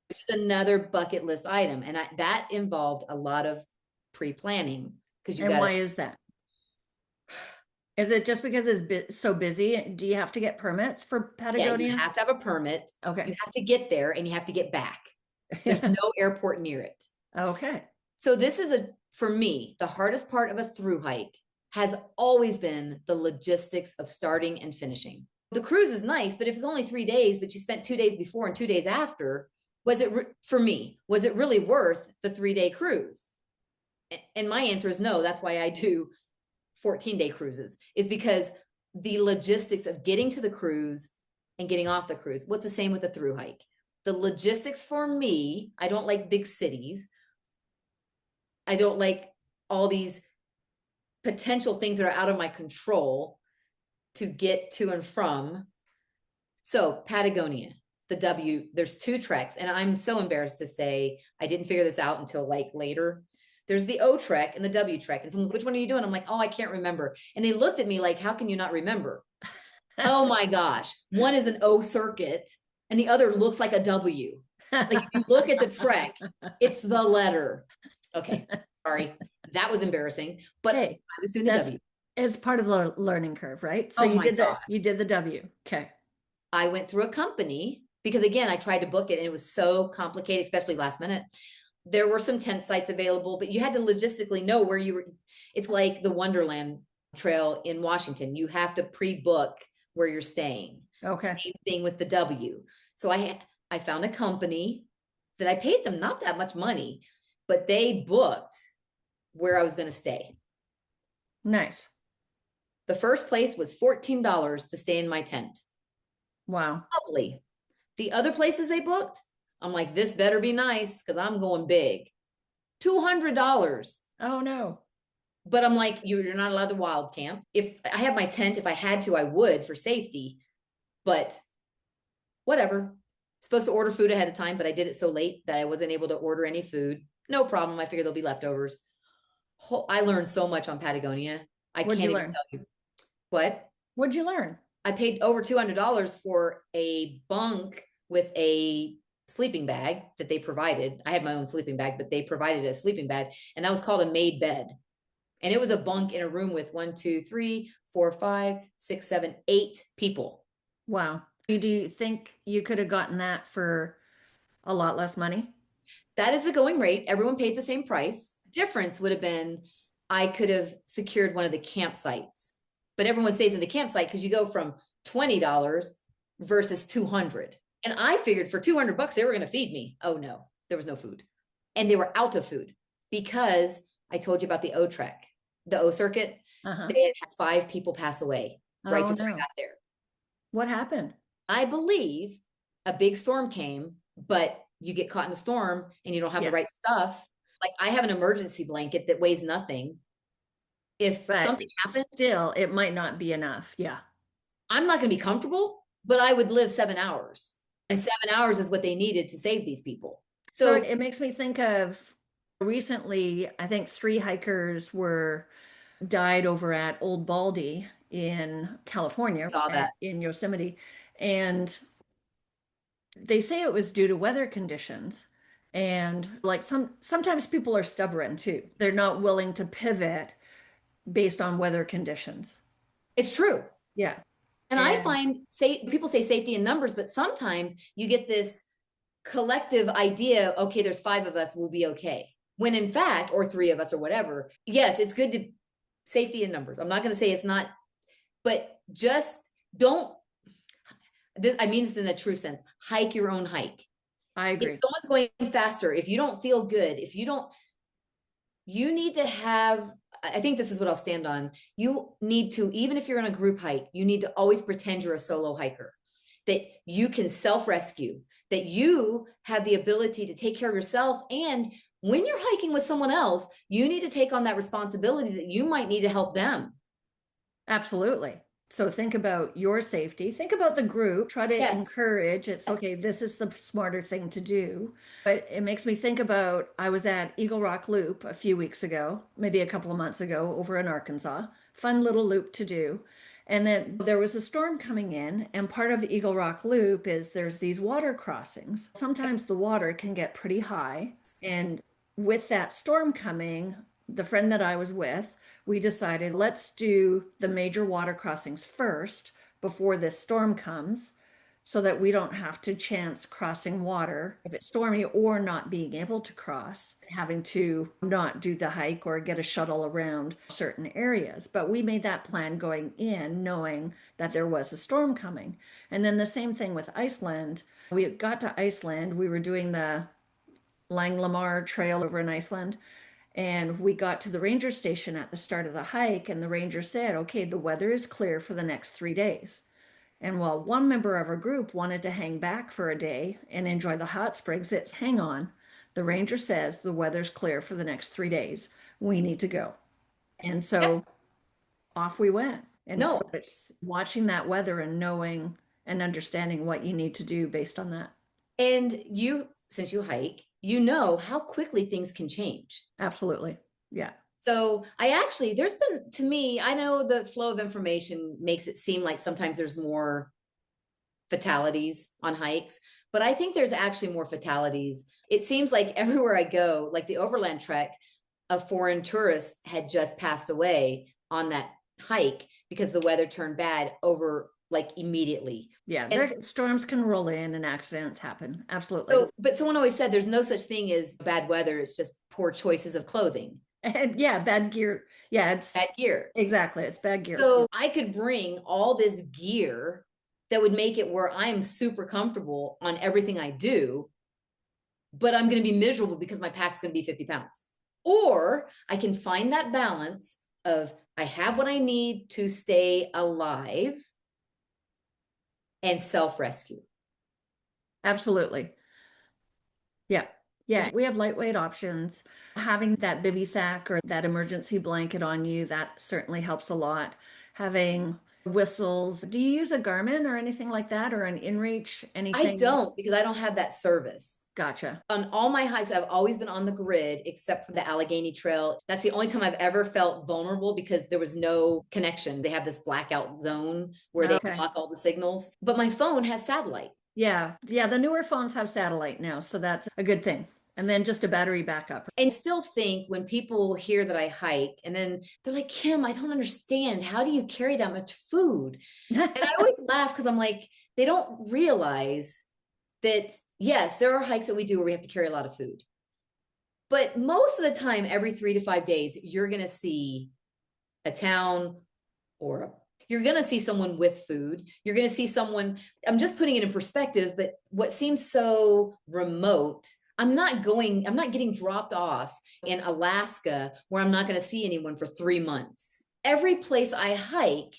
S2: which is another bucket list item. And that involved a lot of pre-planning.
S3: Why is that? Is it just because it's so busy? Do you have to get permits for Patagonia?
S2: Yeah, you have to have a permit.
S3: Okay.
S2: You have to get there and you have to get back. There's no airport near it.
S3: Okay.
S2: So this is for me, the hardest part of a through hike has always been the logistics of starting and finishing. The cruise is nice, but if it's only 3 days, but you spent 2 days before and 2 days after, for me, was it really worth the 3-day cruise? And my answer is no. That's why I do 14-day cruises, is because the logistics of getting to the cruise and getting off the cruise. What's the same with the through hike? The logistics for me, I don't like big cities. I don't like all these potential things that are out of my control to get to and from. So Patagonia, the W, there's 2 treks. And I'm so embarrassed to say, I didn't figure this out until like later. There's the O trek and the W trek. And someone's like, which one are you doing? I'm like, oh, I can't remember. And they looked at me like, how can you not remember? Oh my gosh. One is an O circuit and the other looks like a W. Like if you look at the trek, it's the letter. Okay. Sorry. That was embarrassing, but
S3: Hey,
S2: I was doing the W.
S3: It's part of the learning curve, right? So
S2: Oh my God.
S3: you did the W. Okay.
S2: I went through a company because again, I tried to book it and it was so complicated, especially last minute. There were some tent sites available, but you had to logistically know where you were. It's like the Wonderland Trail in Washington. You have to pre-book where you're staying.
S3: Okay.
S2: Same thing with the W. So I found a company that I paid them not that much money, but they booked where I was going to stay.
S3: Nice.
S2: The first place was $14 to stay in my tent.
S3: Wow.
S2: Lovely. The other places they booked, I'm like, this better be nice because I'm going big. $200.
S3: Oh no.
S2: But I'm like, you're not allowed to wild camp. If I have my tent, if I had to, I would for safety, but whatever. Supposed to order food ahead of time, but I did it so late that I wasn't able to order any food. No problem. I figured there'll be leftovers. I learned so much on Patagonia. I
S3: What'd
S2: can't
S3: you
S2: even
S3: learn?
S2: tell you. What?
S3: What'd you learn?
S2: I paid over $200 for a bunk with a sleeping bag that they provided. I had my own sleeping bag, but they provided a sleeping bag, and that was called a made bed. And it was a bunk in a room with 1, 2, 3, 4, 5, 6, 7, 8 people.
S3: Wow. Do you think you could have gotten that for a lot less money?
S2: That is the going rate. Everyone paid the same price. Difference would have been I could have secured one of the campsites, but everyone stays in the campsite because you go from $20 versus $200. And I figured for $200 they were going to feed me. Oh no, there was no food. And they were out of food because I told you about the O trek, the O circuit. They had 5 people pass away right before I got there.
S3: What happened?
S2: I believe a big storm came, but you get caught in a storm and you don't have the right stuff. Like I have an emergency blanket that weighs nothing. If something happens,
S3: still, it might not be enough. Yeah.
S2: I'm not going to be comfortable, but I would live 7 hours. And 7 hours is what they needed to save these people.
S3: So it makes me think of recently, I think 3 hikers died over at Old Baldy in California, in Yosemite. And they say it was due to weather conditions. And like sometimes people are stubborn too. They're not willing to pivot based on weather conditions.
S2: It's true.
S3: Yeah.
S2: And I find people say safety in numbers, but sometimes you get this collective idea, okay, there's 5 of us, we'll be okay. When in fact, or 3 of us or whatever, yes, it's good to safety in numbers. I'm not going to say it's not, but just don't, I mean this in the true sense, hike your own hike.
S3: I agree.
S2: If someone's going faster, if you don't feel good, you need to have, I think this is what I'll stand on. You need to, even if you're on a group hike, you need to always pretend you're a solo hiker, that you can self-rescue, that you have the ability to take care of yourself. And when you're hiking with someone else, you need to take on that responsibility that you might need to help them.
S3: Absolutely. So think about your safety, think about the group, try to encourage it's okay, this is the smarter thing to do. But it makes me think about, I was at Eagle Rock Loop a few weeks ago, maybe a couple of months ago over in Arkansas, fun little loop to do. And then there was a storm coming in, and part of the Eagle Rock Loop is there's these water crossings. Sometimes the water can get pretty high. And with that storm coming, the friend that I was with, we decided let's do the major water crossings first before this storm comes so that we don't have to chance crossing water if it's stormy or not being able to cross, having to not do the hike or get a shuttle around certain areas. But we made that plan going in knowing that there was a storm coming. And then the same thing with Iceland. We got to Iceland, we were doing the Langlamar Trail over in Iceland. And we got to the ranger station at the start of the hike, and the ranger said, okay, the weather is clear for the next 3 days. And while one member of our group wanted to hang back for a day and enjoy the hot springs, it's hang on. The ranger says the weather's clear for the next 3 days. We need to go. And so off we went. And so
S2: No.
S3: it's watching that weather and knowing and understanding what you need to do based on that.
S2: And you, since you hike, you know how quickly things can change.
S3: Absolutely. Yeah.
S2: So there's been, to me, I know the flow of information makes it seem like sometimes there's more fatalities on hikes, but I think there's actually more fatalities. It seems like everywhere I go, like the overland trek, a foreign tourist had just passed away on that hike because the weather turned bad over like immediately.
S3: Yeah, storms can roll in and accidents happen. Absolutely.
S2: So, but someone always said there's no such thing as bad weather. It's just poor choices of clothing.
S3: And yeah, bad gear. Yeah, it's
S2: bad gear.
S3: Exactly. It's bad gear.
S2: So I could bring all this gear that would make it where I'm super comfortable on everything I do, but I'm going to be miserable because my pack's going to be 50 pounds. Or I can find that balance of I have what I need to stay alive and self-rescue.
S3: Absolutely. Yeah. Yeah. We have lightweight options. Having that bivy sack or that emergency blanket on you, that certainly helps a lot. Having whistles. Do you use a Garmin or anything like that, or an InReach? Anything?
S2: I don't, because I don't have that service.
S3: Gotcha.
S2: On all my hikes, I've always been on the grid, except for the Allegheny Trail. That's the only time I've ever felt vulnerable because there was no connection. They have this blackout zone where they block all the signals, but my phone has satellite.
S3: Yeah. Yeah. The newer phones have satellite now, so that's a good thing. And then just a battery backup.
S2: And still think when people hear that I hike and then they're like, Kim, I don't understand. How do you carry that much food? And I always laugh because I'm like, they don't realize that, yes, there are hikes that we do where we have to carry a lot of food. But most of the time, every 3 to 5 days, you're going to see a town or you're going to see someone with food. You're going to see someone, I'm just putting it in perspective, but what seems so remote, I'm not getting dropped off in Alaska where I'm not going to see anyone for 3 months. Every place I hike,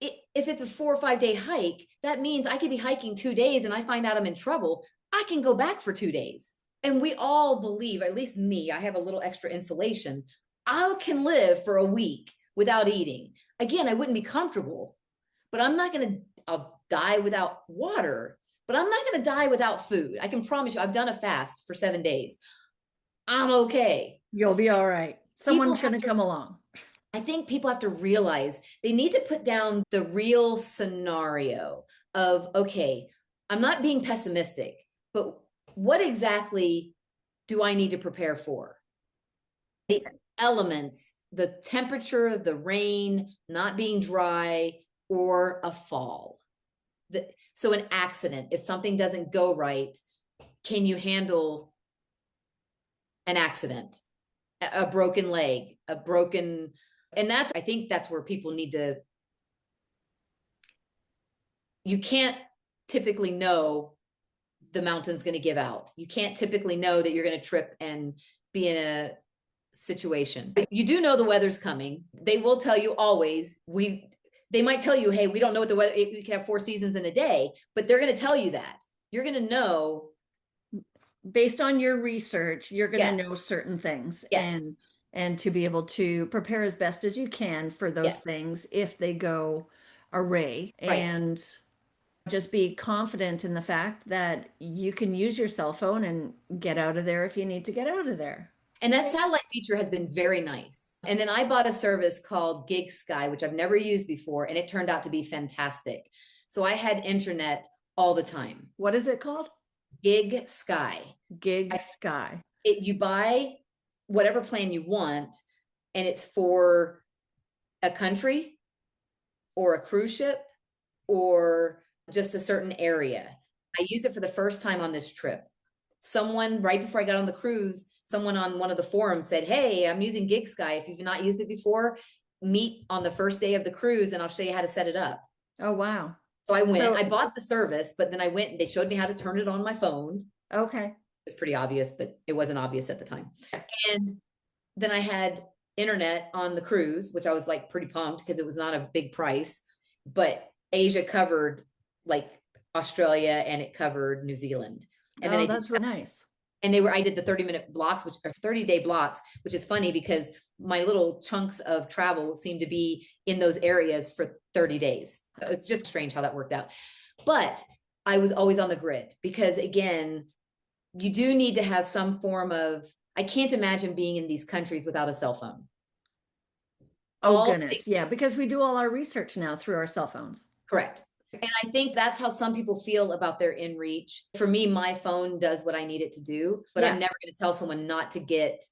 S2: if it's a 4 or 5 day hike, that means I could be hiking 2 days and I find out I'm in trouble. I can go back for 2 days. And we all believe, at least me, I have a little extra insulation. I can live for a week without eating. Again, I wouldn't be comfortable, but I'll die without water. But I'm not going to die without food. I can promise you, I've done a fast for 7 days. I'm okay.
S3: You'll be all right. Someone's going to come along.
S2: I think people have to realize they need to put down the real scenario of, okay, I'm not being pessimistic, but what exactly do I need to prepare for? The elements, the temperature, the rain, not being dry, or a fall. So an accident, if something doesn't go right, can you handle an accident, a broken leg, and I think that's where people need to, you can't typically know the mountain's going to give out. You can't typically know that you're going to trip and be in a situation. But you do know the weather's coming. They will tell you always, they might tell you, hey, we don't know what the weather, we can have 4 seasons in a day, but they're going to tell you that. You're going to know.
S3: Based on your research, you're going to know certain things.
S2: Yes.
S3: And to be able to prepare as best as you can for those things if they go awry. Right. And just be confident in the fact that you can use your cell phone and get out of there if you need to get out of there.
S2: And that satellite feature has been very nice. And then I bought a service called Gig Sky, which I've never used before, and it turned out to be fantastic. So I had internet all the time.
S3: What is it called?
S2: Gig Sky.
S3: Gig Sky.
S2: You buy whatever plan you want, and it's for a country or a cruise ship or just a certain area. I used it for the first time on this trip. Someone, right before I got on the cruise, someone on one of the forums said, hey, I'm using Gig Sky. If you've not used it before, meet on the first day of the cruise and I'll show you how to set it up.
S3: Oh, wow.
S2: So I went, I bought the service, but then I went and they showed me how to turn it on my phone.
S3: Okay.
S2: It's pretty obvious, but it wasn't obvious at the time. And then I had internet on the cruise, which I was like pretty pumped because it was not a big price, but Asia covered like Australia and it covered New Zealand. And then
S3: that's really nice.
S2: And I did the 30-minute blocks, which are 30-day blocks, which is funny because my little chunks of travel seem to be in those areas for 30 days. It's just strange how that worked out. But I was always on the grid because, again, you do need to have some form of, I can't imagine being in these countries without a cell phone.
S3: Oh, goodness. Yeah, because we do all our research now through our cell phones.
S2: Correct. And I think that's how some people feel about their inReach. For me, my phone does what I need it to do, but I'm never going to tell someone not to get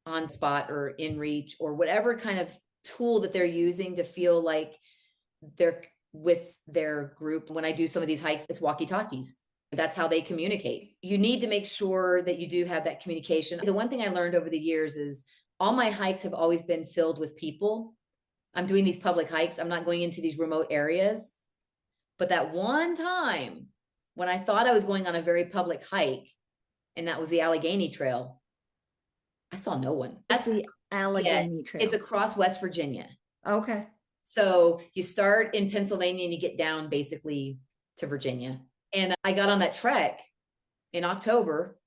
S2: on spot or inReach or whatever kind of tool that they're using to feel like they're with their group. When I do some of these hikes, it's walkie-talkies. That's how they communicate. You need to make sure that you do have that communication. The one thing I learned over the years is all my hikes have always been filled with people. I'm doing these public hikes. I'm not going into these remote areas. But that one time when I thought I was going on a very public hike, and that was the Allegheny Trail, I saw no one.
S3: That's the Allegheny Trail.
S2: It's across West Virginia.
S3: Okay.
S2: So you start in Pennsylvania and you get down basically to Virginia. And I got on that trek in October.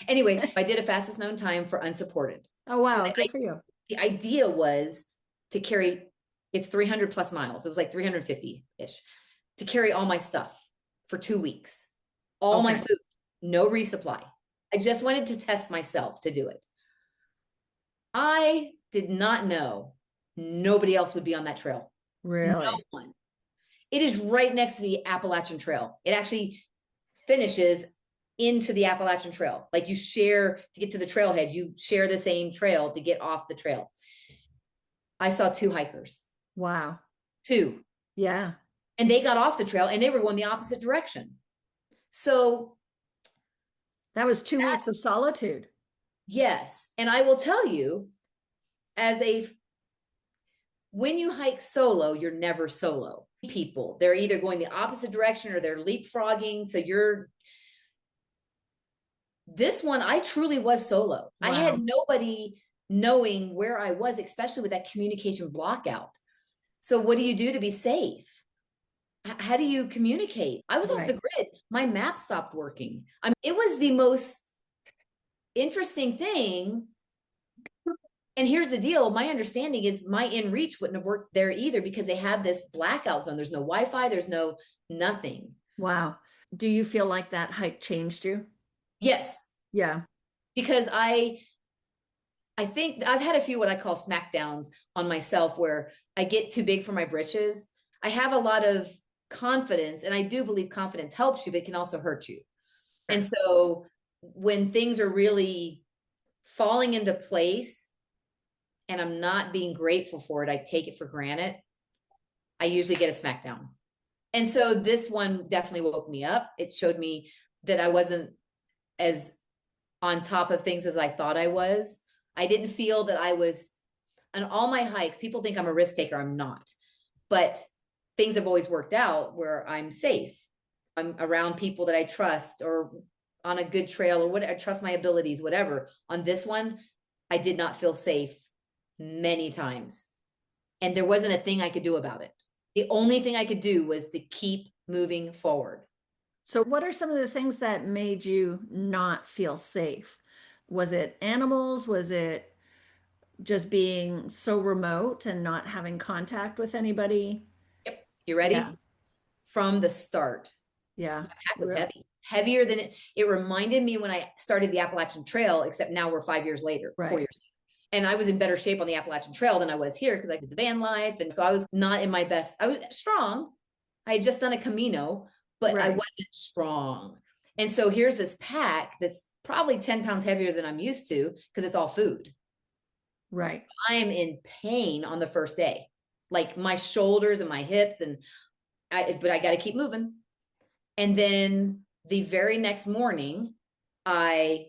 S2: Anyway, I did a fastest known time for unsupported.
S3: Oh, wow. So good for you.
S2: The idea was to carry, it's 300 plus miles. It was like 350-ish to carry all my stuff for 2 weeks, all my food, no resupply. I just wanted to test myself to do it. I did not know nobody else would be on that trail.
S3: Really?
S2: No one. It is right next to the Appalachian Trail. It actually finishes into the Appalachian Trail. Like you share to get to the trailhead, you share the same trail to get off the trail. I saw 2 hikers.
S3: Wow.
S2: 2.
S3: Yeah.
S2: And they got off the trail and they were going the opposite direction. So
S3: that was 2 weeks of solitude.
S2: Yes. And I will tell you, when you hike solo, you're never solo. People, they're either going the opposite direction or they're leapfrogging. So this one, I truly was solo. Wow. I had nobody knowing where I was, especially with that communication blockout. So what do you do to be safe? How do you communicate? I was off the grid. My map stopped working. It was the most interesting thing. And here's the deal. My understanding is my inReach wouldn't have worked there either because they have this blackout zone. There's no Wi-Fi. There's no nothing.
S3: Wow. Do you feel like that hike changed you?
S2: Yes.
S3: Yeah.
S2: Because I think I've had a few what I call smackdowns on myself where I get too big for my britches. I have a lot of confidence, and I do believe confidence helps you, but it can also hurt you. And so when things are really falling into place and I'm not being grateful for it, I take it for granted. I usually get a smackdown. And so this one definitely woke me up. It showed me that I wasn't as on top of things as I thought I was. I didn't feel that I was on all my hikes. People think I'm a risk taker. I'm not, but things have always worked out where I'm safe. I'm around people that I trust or on a good trail or whatever. I trust my abilities, whatever. On this one, I did not feel safe many times. And there wasn't a thing I could do about it. The only thing I could do was to keep moving forward.
S3: So what are some of the things that made you not feel safe? Was it animals? Was it just being so remote and not having contact with anybody?
S2: Yep. You ready?
S3: Yeah.
S2: From the start.
S3: Yeah.
S2: My pack was heavier than it reminded me when I started the Appalachian Trail, except now we're 5 years later, 4 years later. And I was in better shape on the Appalachian Trail than I was here because I did the van life. And so I was not in my best. I was strong. I had just done a Camino, but I wasn't strong. And so here's this pack that's probably 10 pounds heavier than I'm used to because it's all food.
S3: Right.
S2: I am in pain on the first day, like my shoulders and my hips, but I got to keep moving. And then the very next morning, I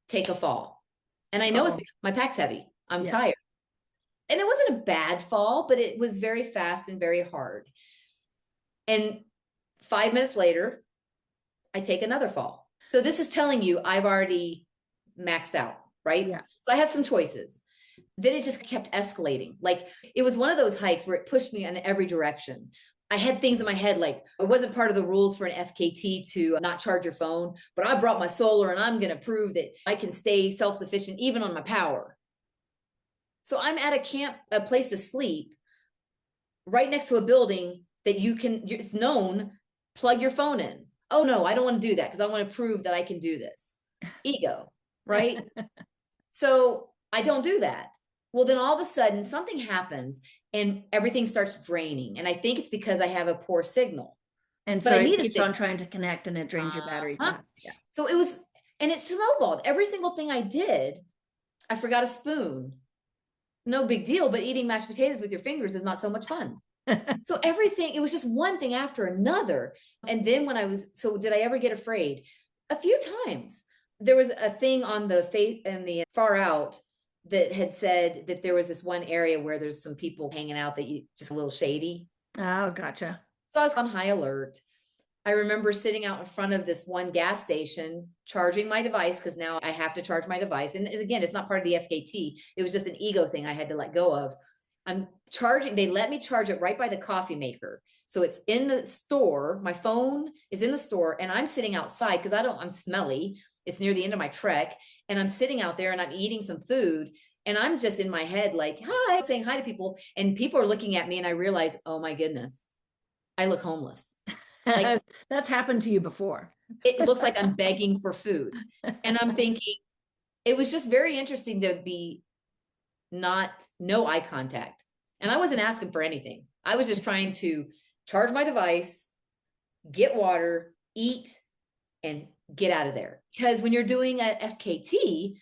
S2: take a fall. And I know it's because my pack's heavy. I'm tired. And it wasn't a bad fall, but it was very fast and very hard. And 5 minutes later, I take another fall. So this is telling you I've already maxed out, right?
S3: Yeah.
S2: So I have some choices. then it just kept escalating. Like it was one of those hikes where it pushed me in every direction. I had things in my head, like it wasn't part of the rules for an FKT to not charge your phone, but I brought my solar and I'm going to prove that I can stay self-sufficient even on my power. So I'm at a camp, a place to sleep right next to a building that it's known, plug your phone in. Oh no, I don't want to do that because I want to prove that I can do this. Ego, right? So I don't do that. Well, then all of a sudden something happens and everything starts draining. And I think it's because I have a poor signal.
S3: And so it keeps on trying to connect and it drains your battery fast. Yeah.
S2: So it snowballed. Every single thing I did, I forgot a spoon. No big deal, but eating mashed potatoes with your fingers is not so much fun. So everything, it was just one thing after another. And then did I ever get afraid? A few times. There was a thing on the far out that had said that there was this one area where there's some people hanging out just a little shady.
S3: Oh, gotcha.
S2: So I was on high alert. I remember sitting out in front of this one gas station, charging my device, because now I have to charge my device. And again, it's not part of the FKT. It was just an ego thing I had to let go of. I'm charging. They let me charge it right by the coffee maker. So it's in the store. My phone is in the store and I'm sitting outside because I'm smelly. It's near the end of my trek. And I'm sitting out there and I'm eating some food. And I'm just in my head, like, hi, saying hi to people. And people are looking at me and I realize, oh my goodness, I look homeless. Like,
S3: that's happened to you before.
S2: It looks like I'm begging for food. And I'm thinking, it was just very interesting to be no eye contact. And I wasn't asking for anything. I was just trying to charge my device, get water, eat, and get out of there. Because when you're doing a FKT,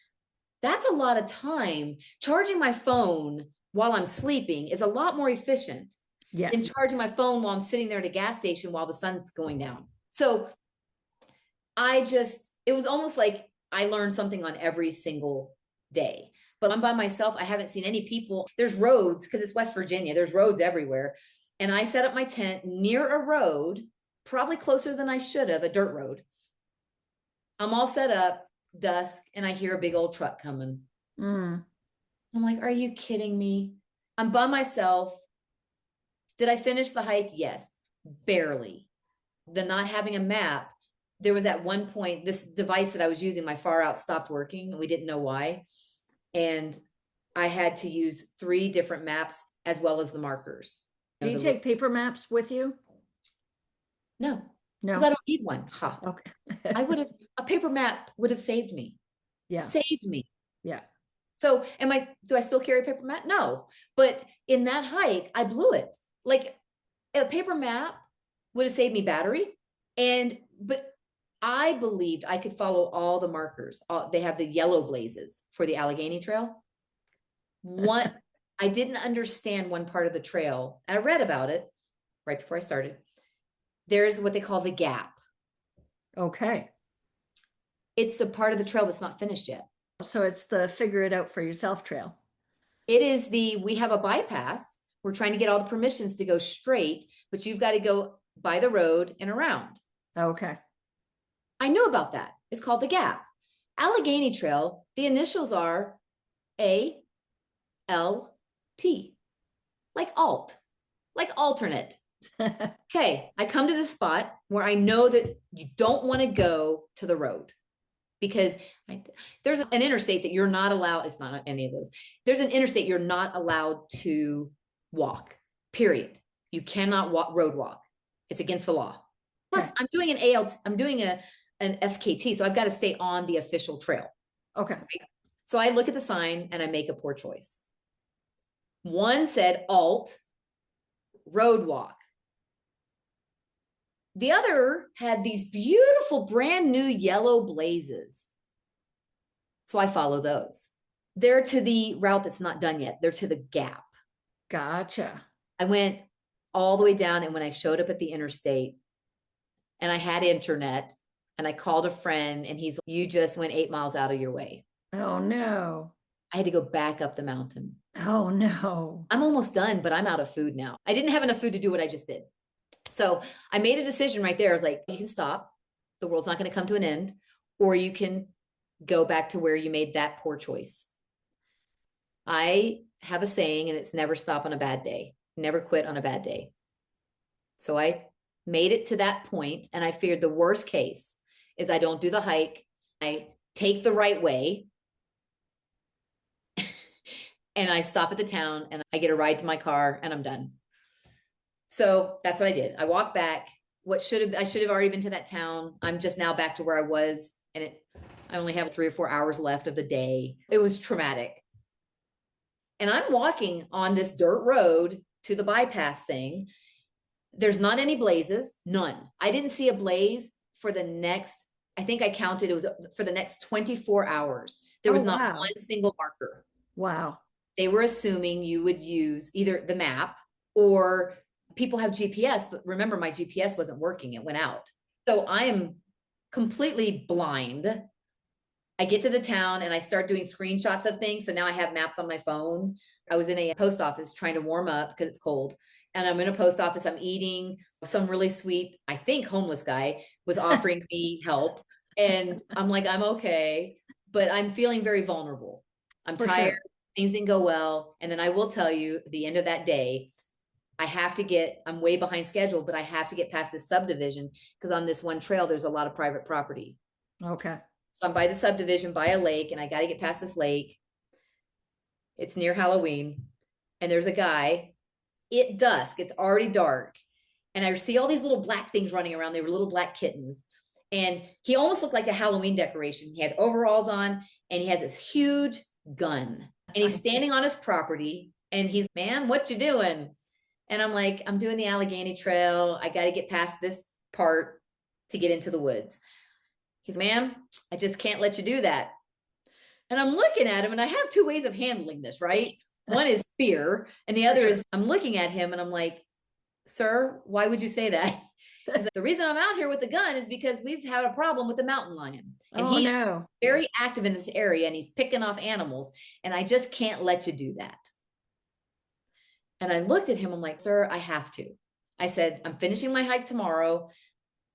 S2: that's a lot of time. Charging my phone while I'm sleeping is a lot more efficient than charging my phone while I'm sitting there at a gas station while the sun's going down. So it was almost like I learned something on every single day. But I'm by myself. I haven't seen any people. There's roads because it's West Virginia. There's roads everywhere. And I set up my tent near a road, probably closer than I should have, a dirt road. I'm all set up, dusk, and I hear a big old truck coming. I'm like, are you kidding me? I'm by myself. Did I finish the hike? Yes, barely. The not having a map. There was at one point, this device that I was using, my far out, stopped working, and we didn't know why. And I had to use 3 different maps as well as the markers.
S3: Do you take paper maps with you?
S2: No, because I don't need one.
S3: Okay.
S2: A paper map would have saved me.
S3: Yeah.
S2: Saved me.
S3: Yeah.
S2: So do I still carry a paper map? No. But in that hike, I blew it. Like a paper map would have saved me battery. But I believed I could follow all the markers. They have the yellow blazes for the Allegheny Trail. I didn't understand one part of the trail. And I read about it right before I started. There's what they call the gap.
S3: Okay.
S2: It's the part of the trail that's not finished yet.
S3: So it's the figure it out for yourself trail.
S2: It is we have a bypass. We're trying to get all the permissions to go straight, but you've got to go by the road and around.
S3: Okay.
S2: I knew about that. It's called the gap. Allegheny Trail, the initials are ALT, like alt, like alternate. Okay, I come to this spot where I know that you don't want to go to the road because there's an interstate that you're not allowed. It's not any of those. There's an interstate you're not allowed to walk, period. You cannot road walk. It's against the law. Plus, I'm doing an FKT, so I've got to stay on the official trail.
S3: Okay.
S2: So I look at the sign and I make a poor choice. One said alt, road walk. The other had these beautiful brand new yellow blazes. So I follow those. They're to the route that's not done yet. They're to the gap.
S3: Gotcha.
S2: I went all the way down, and when I showed up at the interstate and I had internet and I called a friend and he's like, you just went 8 miles out of your way.
S3: Oh no.
S2: I had to go back up the mountain.
S3: Oh no.
S2: I'm almost done, but I'm out of food now. I didn't have enough food to do what I just did. So I made a decision right there. I was like, you can stop. The world's not going to come to an end, or you can go back to where you made that poor choice. I have a saying, and it's never stop on a bad day, never quit on a bad day. So I made it to that point, and I feared the worst case is I don't do the hike. I take the right way and I stop at the town and I get a ride to my car and I'm done. So that's what I did. I walked back. I should have already been to that town. I'm just now back to where I was, and I only have 3 or 4 hours left of the day. It was traumatic. And I'm walking on this dirt road to the bypass thing. There's not any blazes, none. I didn't see a blaze for the next, I think I counted, it was for the next 24 hours. There was not one single marker.
S3: Wow.
S2: They were assuming you would use either the map, or people have GPS, but remember, my GPS wasn't working. It went out. So I am completely blind. I get to the town and I start doing screenshots of things. So now I have maps on my phone. I was in a post office trying to warm up because it's cold. And I'm in a post office. I'm eating. Some really sweet, I think, homeless guy was offering me help. And I'm like, I'm okay, but I'm feeling very vulnerable. I'm tired. Sure. Things didn't go well. And then I will tell you, at the end of that day, I'm way behind schedule, but I have to get past this subdivision because on this one trail, there's a lot of private property.
S3: Okay.
S2: So I'm by the subdivision, by a lake, and I got to get past this lake. It's near Halloween. And there's a guy at dusk. It's already dark. And I see all these little black things running around. They were little black kittens. And he almost looked like a Halloween decoration. He had overalls on and he has this huge gun. And he's standing on his property and he's, man, what you doing? And I'm like, I'm doing the Allegheny Trail. I got to get past this part to get into the woods. He's, ma'am, I just can't let you do that. And I'm looking at him, and I have 2 ways of handling this, right? One is fear, and the other is I'm looking at him and I'm like, sir, why would you say that? The reason I'm out here with the gun is because we've had a problem with the mountain lion. And he's very active in this area and he's picking off animals. And I just can't let you do that. And I looked at him. I'm like, sir, I have to. I said, I'm finishing my hike tomorrow.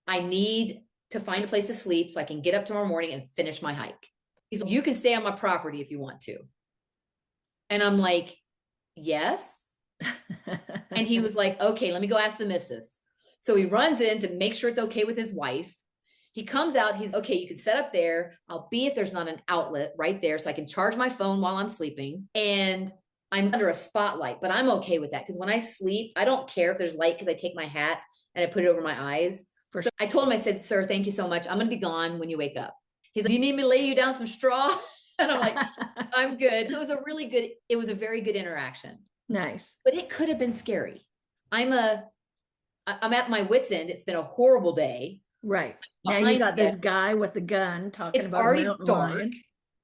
S2: I need to find a place to sleep so I can get up tomorrow morning and finish my hike. He's like, you can stay on my property if you want to. And I'm like, yes. And he was like, okay, let me go ask the missus. So he runs in to make sure it's okay with his wife. He comes out. He's okay. You can set up there. I'll be if there's not an outlet right there so I can charge my phone while I'm sleeping. And I'm under a spotlight, but I'm okay with that. Because when I sleep, I don't care if there's light because I take my hat and I put it over my eyes. So I told him, I said, sir, thank you so much. I'm going to be gone when you wake up. He's like, you need me to lay you down some straw? And I'm like, I'm good. So it was a very good interaction.
S3: Nice.
S2: But it could have been scary. I'm at my wit's end. It's been a horrible day.
S3: Right. Now you got this guy with the gun talking about
S2: already dark.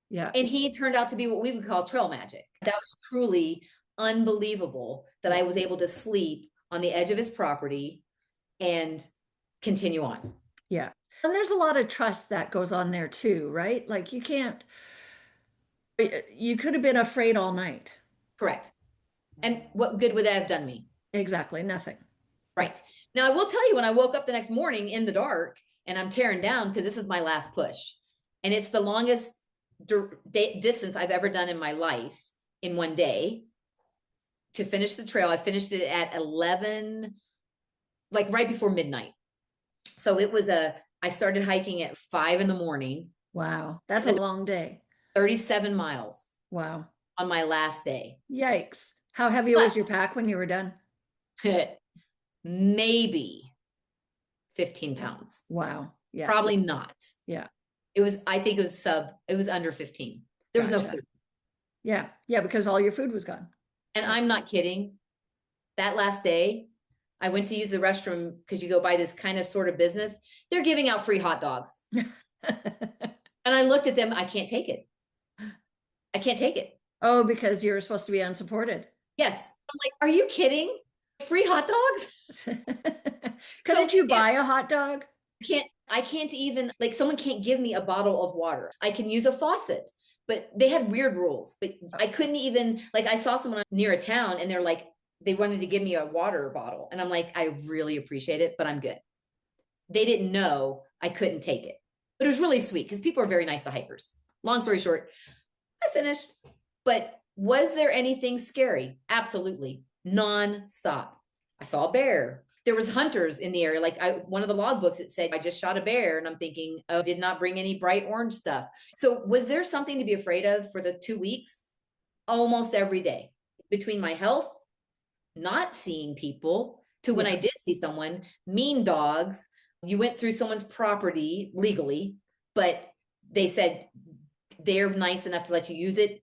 S3: Yeah.
S2: And he turned out to be what we would call trail magic. That was truly unbelievable that I was able to sleep on the edge of his property and continue on.
S3: Yeah. And there's a lot of trust that goes on there too, right? Like you could have been afraid all night.
S2: Correct. And what good would that have done me?
S3: Exactly. Nothing.
S2: Right. Now, I will tell you, when I woke up the next morning in the dark and I'm tearing down, because this is my last push and it's the longest distance I've ever done in my life in one day to finish the trail. I finished it at 11, like right before midnight. So I started hiking at 5 a.m.
S3: Wow. That's a long day.
S2: 37 miles.
S3: Wow.
S2: On my last day.
S3: Yikes. How heavy was your pack when you were done?
S2: Maybe 15 pounds.
S3: Wow. Yeah.
S2: Probably not.
S3: Yeah.
S2: I think it was under 15. There was no food.
S3: Yeah. Yeah. Because all your food was gone.
S2: And I'm not kidding. That last day, I went to use the restroom because you go by this kind of sort of business. They're giving out free hot dogs. And I looked at them. I can't take it. I can't take it.
S3: Oh, because you're supposed to be unsupported.
S2: Yes. I'm like, are you kidding? Free hot dogs?
S3: Couldn't you buy a hot dog?
S2: I can't even, like, someone can't give me a bottle of water. I can use a faucet, but they had weird rules, but I couldn't even, like, I saw someone near a town and they're like, they wanted to give me a water bottle. And I'm like, I really appreciate it, but I'm good. They didn't know I couldn't take it, but it was really sweet because people are very nice to hikers. Long story short, I finished, but Was there anything scary? Absolutely. Non-stop. I saw a bear. There was hunters in the area. Like one of the logbooks, it said, I just shot a bear. And I'm thinking, oh, did not bring any bright orange stuff. So was there something to be afraid of for the 2 weeks? Almost every day. Between my health, not seeing people, to when I did see someone, mean dogs. You went through someone's property legally, but they said they're nice enough to let you use it.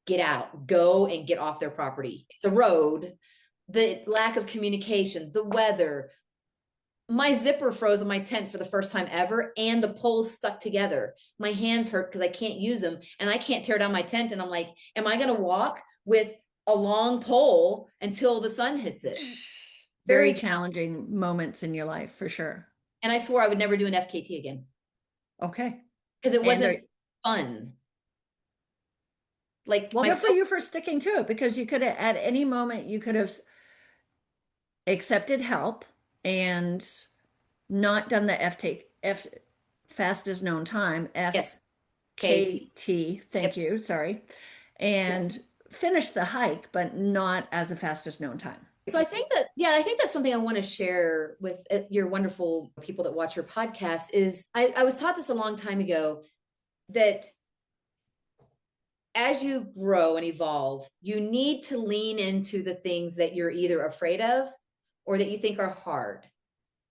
S2: Get out, go and get off their property. It's a road. The lack of communication, the weather. My zipper froze in my tent for the first time ever, and the poles stuck together. My hands hurt because I can't use them, and I can't tear down my tent. And I'm like, am I going to walk with a long pole until the sun hits it?
S3: Very challenging moments in your life, for sure.
S2: And I swore I would never do an FKT again.
S3: Okay.
S2: Because it wasn't fun. Like,
S3: well, good for you for sticking to it, because you could have, at any moment, you could have accepted help and not done the fastest known time, FKT, thank you, sorry, and finish the hike, but not as the fastest known time.
S2: So I think that's something I want to share with your wonderful people that watch your podcast is I was taught this a long time ago, that as you grow and evolve, you need to lean into the things that you're either afraid of or that you think are hard.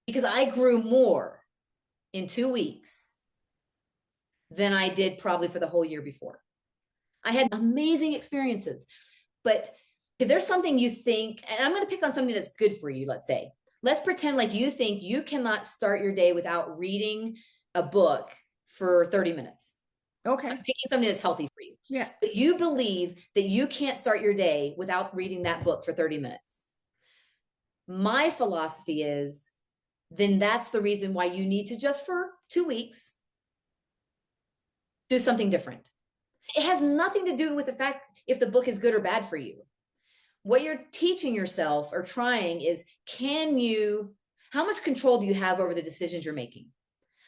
S2: Because I grew more in 2 weeks than I did probably for the whole year before. I had amazing experiences, but if there's something you think, and I'm going to pick on something that's good for you, let's pretend like you think you cannot start your day without reading a book for 30 minutes.
S3: Okay.
S2: I'm picking something that's healthy for you.
S3: Yeah.
S2: But you believe that you can't start your day without reading that book for 30 minutes. My philosophy is, then that's the reason why you need to, just for 2 weeks, do something different. It has nothing to do with the fact if the book is good or bad for you. What you're teaching yourself or trying is, how much control do you have over the decisions you're making?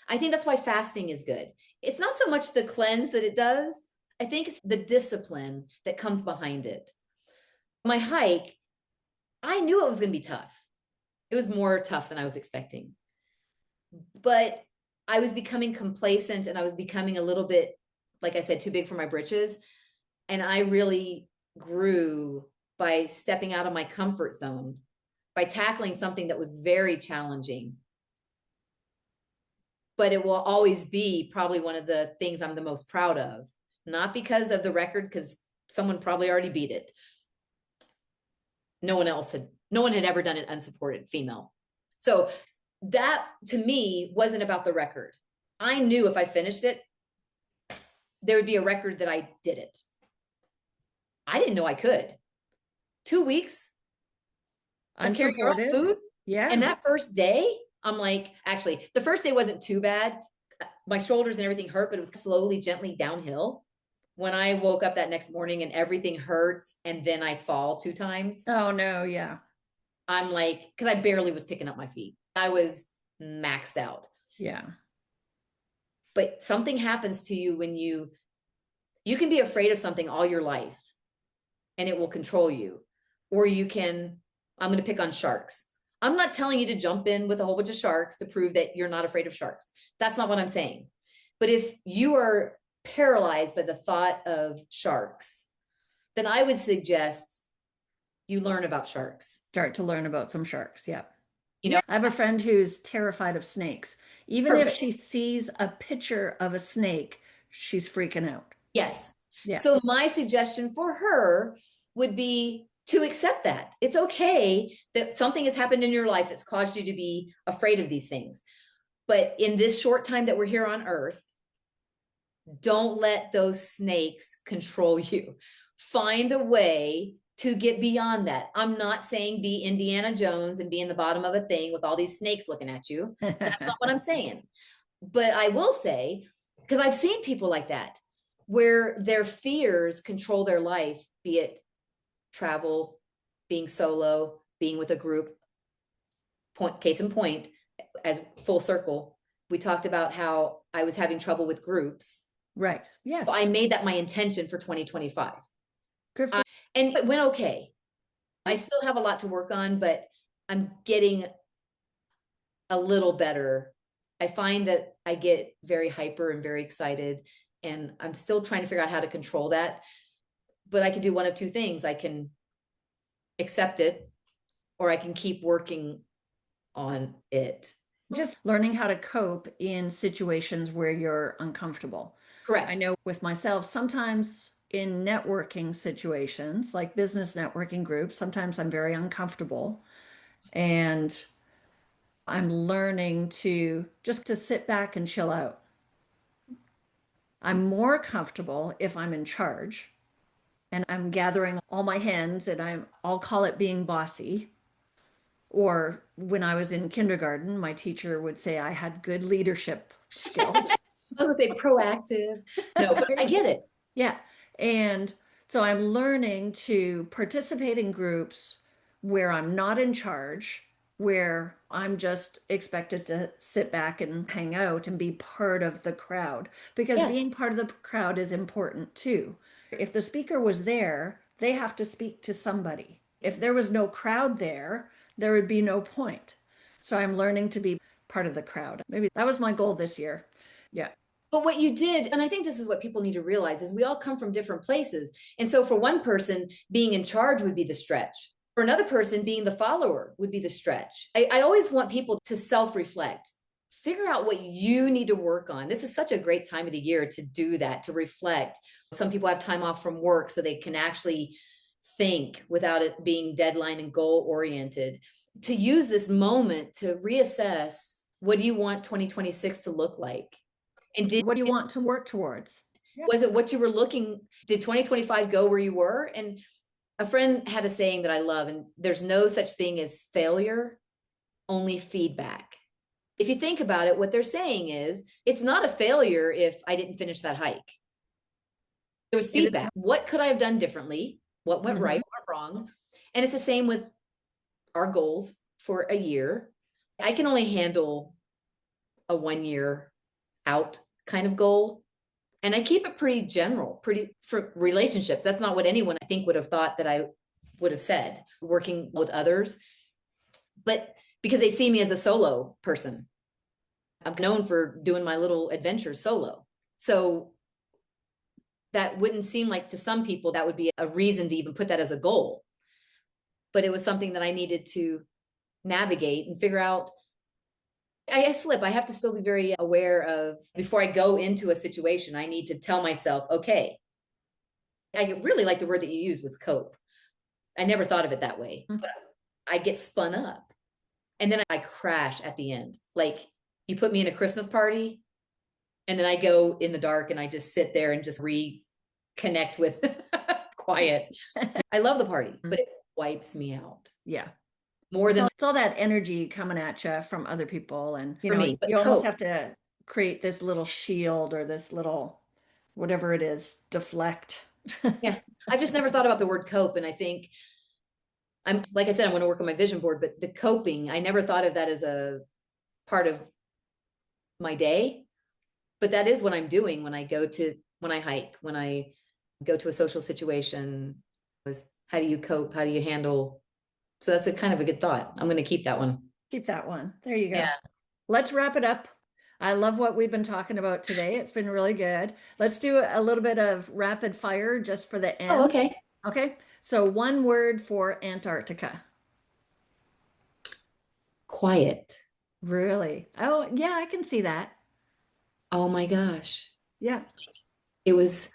S2: I think that's why fasting is good. It's not so much the cleanse that it does. I think it's the discipline that comes behind it. My hike, I knew it was going to be tough. It was more tough than I was expecting. But I was becoming complacent, and I was becoming a little bit, like I said, too big for my britches. And I really grew by stepping out of my comfort zone, by tackling something that was very challenging. But it will always be probably one of the things I'm the most proud of, not because of the record, because someone probably already beat it. No one had ever done it unsupported, female. So that to me wasn't about the record. I knew if I finished it, there would be a record that I did it. I didn't know I could. 2 weeks of carrying your own food.
S3: Yeah.
S2: And that first day, I'm like, actually, the first day wasn't too bad. My shoulders and everything hurt, but it was slowly, gently downhill. When I woke up that next morning and everything hurts, and then I fall 2 times.
S3: Oh no, yeah.
S2: I'm like, because I barely was picking up my feet. I was maxed out.
S3: Yeah.
S2: But something happens to you when you can be afraid of something all your life and it will control you. Or you can, I'm going to pick on sharks. I'm not telling you to jump in with a whole bunch of sharks to prove that you're not afraid of sharks. That's not what I'm saying. But if you are paralyzed by the thought of sharks, then I would suggest you learn about sharks.
S3: Start to learn about some sharks. Yeah.
S2: You know,
S3: I have a friend who's terrified of snakes. Even if she sees a picture of a snake, she's freaking out.
S2: Yes.
S3: Yeah.
S2: So my suggestion for her would be to accept that. It's okay that something has happened in your life that's caused you to be afraid of these things. But in this short time that we're here on Earth, don't let those snakes control you. Find a way to get beyond that. I'm not saying be Indiana Jones and be in the bottom of a thing with all these snakes looking at you. That's not what I'm saying. But I will say, because I've seen people like that, where their fears control their life, be it travel, being solo, being with a group. Case in point, as full circle, we talked about how I was having trouble with groups.
S3: Right. Yes.
S2: So I made that my intention for 2025.
S3: Good for
S2: And it went okay. I still have a lot to work on, but I'm getting a little better. I find that I get very hyper and very excited, and I'm still trying to figure out how to control that. But I can do one of two things. I can accept it, or I can keep working on it.
S3: just learning how to cope in situations where you're uncomfortable.
S2: Correct.
S3: I know with myself, sometimes in networking situations, like business networking groups, sometimes I'm very uncomfortable, and I'm learning to just to sit back and chill out. I'm more comfortable if I'm in charge and I'm gathering all my hens and I'll call it being bossy. Or when I was in kindergarten, my teacher would say I had good leadership skills.
S2: I was gonna say proactive. No, but I get it.
S3: Yeah. And so I'm learning to participate in groups where I'm not in charge, where I'm just expected to sit back and hang out and be part of the crowd. Because
S2: Yes.
S3: being part of the crowd is important too. If the speaker was there, they have to speak to somebody. If there was no crowd there, there would be no point. So I'm learning to be part of the crowd. Maybe that was my goal this year. Yeah.
S2: But what you did, and I think this is what people need to realize, is we all come from different places. And so for one person, being in charge would be the stretch. For another person, being the follower would be the stretch. I always want people to self-reflect, figure out what you need to work on. This is such a great time of the year to do that, to reflect. Some people have time off from work so they can actually think without it being deadline and goal oriented, to use this moment to reassess, what do you want 2026 to look like? And
S3: What do you want to work towards?
S2: was it what you were looking, did 2025 go where you were? And a friend had a saying that I love, and there's no such thing as failure, only feedback. If you think about it, what they're saying is, it's not a failure if I didn't finish that hike. There was feedback. What could I have done differently? What went right, what went wrong? And it's the same with our goals for a year. I can only handle a 1 year out kind of goal. And I keep it pretty general, pretty for relationships. That's not what anyone I think would have thought that I would have said, working with others. But because they see me as a solo person, I'm known for doing my little adventures solo. So that wouldn't seem like, to some people, that would be a reason to even put that as a goal. But it was something that I needed to navigate and figure out. I slip. I have to still be very aware of, before I go into a situation, I need to tell myself, okay, I really like the word that you used was cope. I never thought of it that way, but I get spun up and then I crash at the end. Like, you put me in a Christmas party and then I go in the dark and I just sit there and just reconnect with quiet. I love the party, but it wipes me out.
S3: Yeah.
S2: More than
S3: it's all that energy coming at you from other people. And you know,
S2: me, but
S3: you almost
S2: cope.
S3: have to create this little shield or this little, whatever it is, deflect.
S2: Yeah. I've just never thought about the word cope. And I think like I said, I want to work on my vision board, but the coping, I never thought of that as a part of my day, but that is what I'm doing when I hike, when I go to a social situation, was how do you cope? How do you handle? So that's a kind of a good thought. I'm going to keep that one.
S3: Keep that one. There you go.
S2: Yeah.
S3: Let's wrap it up. I love what we've been talking about today. It's been really good. Let's do a little bit of rapid fire just for the end.
S2: Oh, okay.
S3: Okay. So one word for Antarctica.
S2: Quiet.
S3: Really? Oh, yeah, I can see that.
S2: Oh my gosh.
S3: Yeah.
S2: It was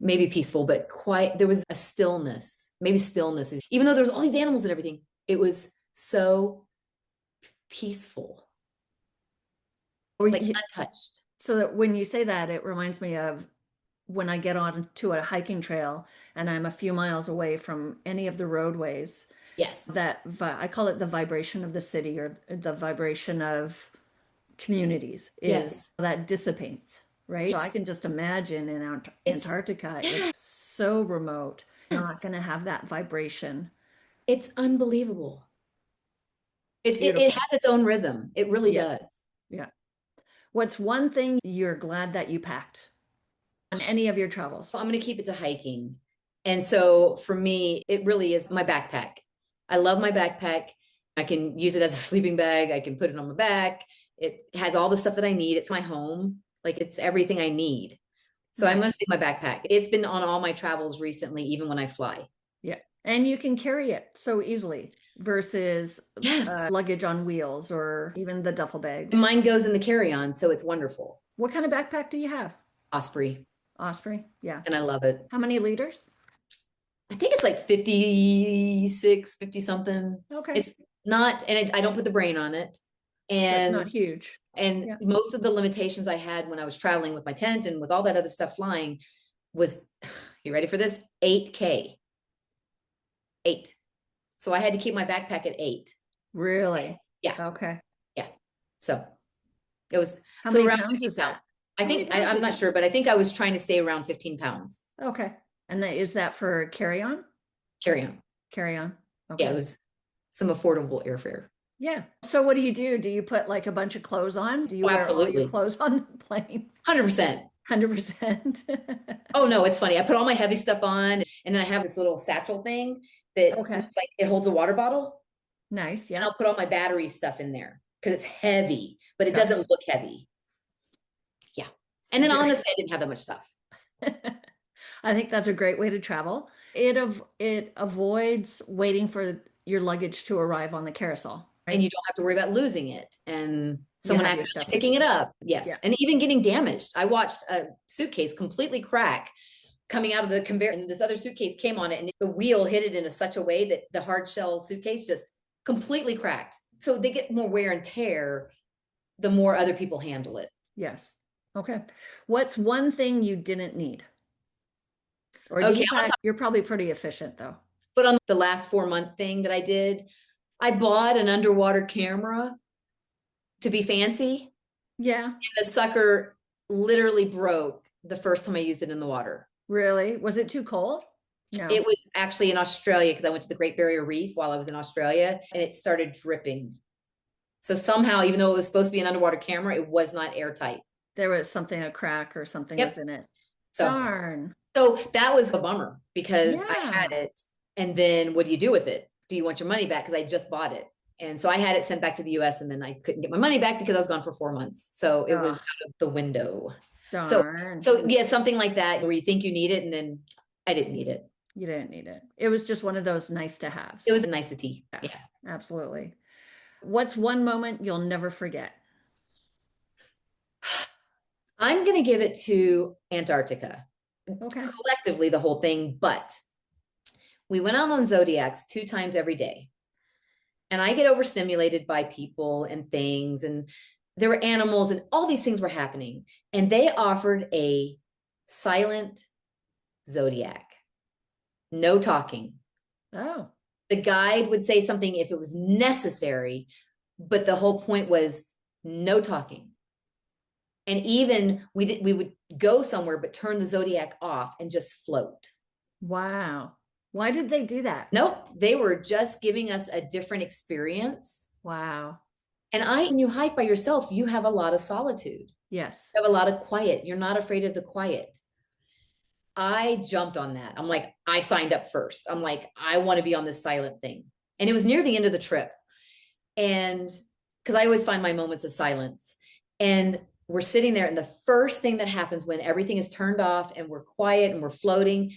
S2: maybe peaceful, but quiet. There was a stillness, maybe stillness. Even though there was all these animals and everything, it was so peaceful. Like untouched.
S3: So that when you say that, it reminds me of when I get on to a hiking trail and I'm a few miles away from any of the roadways.
S2: Yes.
S3: That I call it the vibration of the city, or the vibration of communities, is that dissipates, right? So I can just imagine in Antarctica, it's so remote, you're not going to have that vibration.
S2: It's unbelievable. It has its own rhythm. It really does.
S3: Yeah. What's one thing you're glad that you packed on any of your travels?
S2: I'm going to keep it to hiking. And so for me, it really is my backpack. I love my backpack. I can use it as a sleeping bag. I can put it on my back. It has all the stuff that I need. It's my home. Like it's everything I need. So I'm going to say my backpack. It's been on all my travels recently, even when I fly.
S3: Yeah. And you can carry it so easily versus luggage on wheels or even the duffel bag.
S2: Mine goes in the carry-on, so it's wonderful.
S3: What kind of backpack do you have?
S2: Osprey.
S3: Osprey, yeah.
S2: And I love it.
S3: How many liters?
S2: I think it's like 56, 50 something.
S3: Okay.
S2: It's not, and I don't put the brain on it.
S3: It's
S2: And
S3: not huge.
S2: And most of the limitations I had when I was traveling with my tent and with all that other stuff flying was, you ready for this? 8K. 8. So I had to keep my backpack at 8.
S3: Really?
S2: Yeah.
S3: Okay.
S2: Yeah. So it was.
S3: How
S2: so
S3: many
S2: around
S3: pounds is that?
S2: I think, I'm not sure, but I think I was trying to stay around 15 pounds.
S3: Okay. And is that for carry-on?
S2: Carry-on.
S3: Carry-on. Okay.
S2: Yeah, it was some affordable airfare.
S3: Yeah. So what do? Do you put like a bunch of clothes on? Do you wear all your clothes on the plane?
S2: 100%.
S3: 100%.
S2: Oh no, it's funny. I put all my heavy stuff on and then I have this little satchel thing that looks like it holds a water bottle.
S3: Nice. Yeah.
S2: And I'll put all my battery stuff in there because it's heavy, but it doesn't look heavy. Yeah. And then honestly, I didn't have that much stuff.
S3: I think that's a great way to travel. It avoids waiting for your luggage to arrive on the carousel. Right?
S2: And you don't have to worry about losing it and someone accidentally picking it up. Yes. Yeah. And even getting damaged. I watched a suitcase completely crack coming out of the conveyor and this other suitcase came on it and the wheel hit it in such a way that the hard shell suitcase just completely cracked. So they get more wear and tear the more other people handle it.
S3: Yes. Okay. What's one thing you didn't need? Or you're probably pretty efficient though.
S2: But on the last 4-month thing that I did, I bought an underwater camera to be fancy.
S3: Yeah.
S2: And the sucker literally broke the first time I used it in the water.
S3: Really? Was it too cold? No.
S2: It was actually in Australia because I went to the Great Barrier Reef while I was in Australia and it started dripping. So somehow, even though it was supposed to be an underwater camera, it was not airtight.
S3: There was a crack or something was in it.
S2: So,
S3: darn.
S2: So that was a bummer because I had it. And then what do you do with it? Do you want your money back? Because I just bought it. And so I had it sent back to the US and then I couldn't get my money back because I was gone for 4 months. So it was out of the window.
S3: Darn.
S2: So yeah, something like that where you think you need it and then I didn't need it.
S3: You didn't need it. It was just one of those nice to haves.
S2: It was a nicety. Yeah.
S3: Absolutely. What's one moment you'll never forget?
S2: I'm going to give it to Antarctica.
S3: Okay.
S2: Collectively, the whole thing, but we went out on Zodiacs 2 times every day. And I get overstimulated by people and things, and there were animals and all these things were happening. And they offered a silent Zodiac. No talking.
S3: Oh.
S2: The guide would say something if it was necessary, but the whole point was no talking. And even we would go somewhere, but turn the Zodiac off and just float.
S3: Wow. Why did they do that?
S2: Nope. They were just giving us a different experience.
S3: Wow.
S2: And when you hike by yourself, you have a lot of solitude.
S3: Yes.
S2: You have a lot of quiet. You're not afraid of the quiet. I jumped on that. I'm like, I signed up first. I'm like, I want to be on this silent thing. And it was near the end of the trip. And because I always find my moments of silence. And we're sitting there. And the first thing that happens when everything is turned off and we're quiet and we're floating,